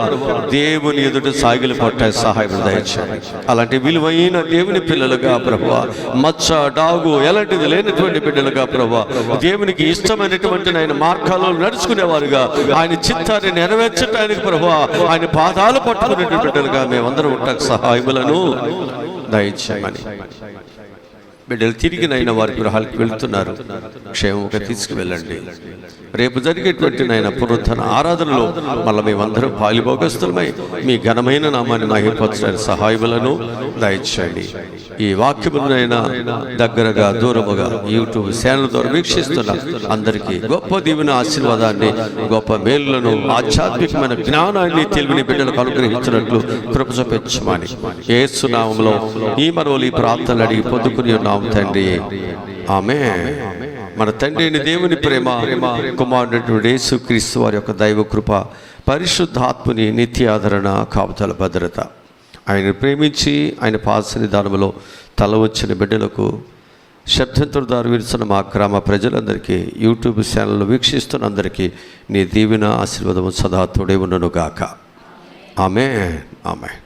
దేవుని ఎదుట సాగిలి పట్టే సహాయం దయచేయండి. అలాంటి విలువైన దేవుని పిల్లలుగా ప్రభువా, మచ్చ, డాగు ఎలాంటిది లేనటువంటి బిడ్డలుగా ప్రభువా, దేవునికి ఇష్టమైనటువంటి ఆయన మార్గాల్లో నడుచుకునేవారుగా, ఆయన చిత్తాన్ని నెరవేర్చడానికి ప్రభువా ఆయన పాదాలు పట్టుకునేటువంటి బిడ్డలుగా మేమందరం ఉంటాకు సహాయములను దయచేయమని. బిడ్డలు తిరిగినైనా వారి గృహాలకు వెళ్తున్నారు, క్షేమంగా తీసుకువెళ్ళండి. రేపు జరిగేటువంటి నాయన పునరుద్ధరణ ఆరాధనలో మళ్ళీ మేమందరం పాలిభోగస్తులమై మీ ఘనమైన నామాన్ని మహిమపరచడానికి సహాయములను దయచేయండి. ఈ వాక్యములైనా దగ్గరగా, దూరముగా యూట్యూబ్ ఛానల్ ద్వారా వీక్షిస్తున్న అందరికీ గొప్ప దీవెన, ఆశీర్వాదాన్ని, గొప్ప మేలులను, ఆధ్యాత్మికమైన జ్ఞానాన్ని తెలివిని బిడ్డలకు అనుగ్రహించినట్లు కృప చూపించమని యేసు నామములో ఈ మనవలు ఈ ప్రార్థనలు అడిగి పొందుకుని ఉన్నాం తండ్రి. ఆమేన్. మన తండ్రి అయిన దేవుని ప్రేమ, కుమారుడు యేసుక్రీస్తు వారి యొక్క దైవ కృప, పరిశుద్ధాత్మని నిత్య ఆదరణ, కాపుదల, భద్రత, ఆయన ప్రేమించి ఆయన పాదసన్నిధానములో తల వచ్చిన బిడ్డలకు, శబ్దంతో దారి విరుస్తున్న మా గ్రామ ప్రజలందరికీ, యూట్యూబ్ ఛానల్లో వీక్షిస్తున్న అందరికీ నీ దీవెన, ఆశీర్వాదము సదా తోడే ఉండును గాక. ఆమేన్. ఆమేన్.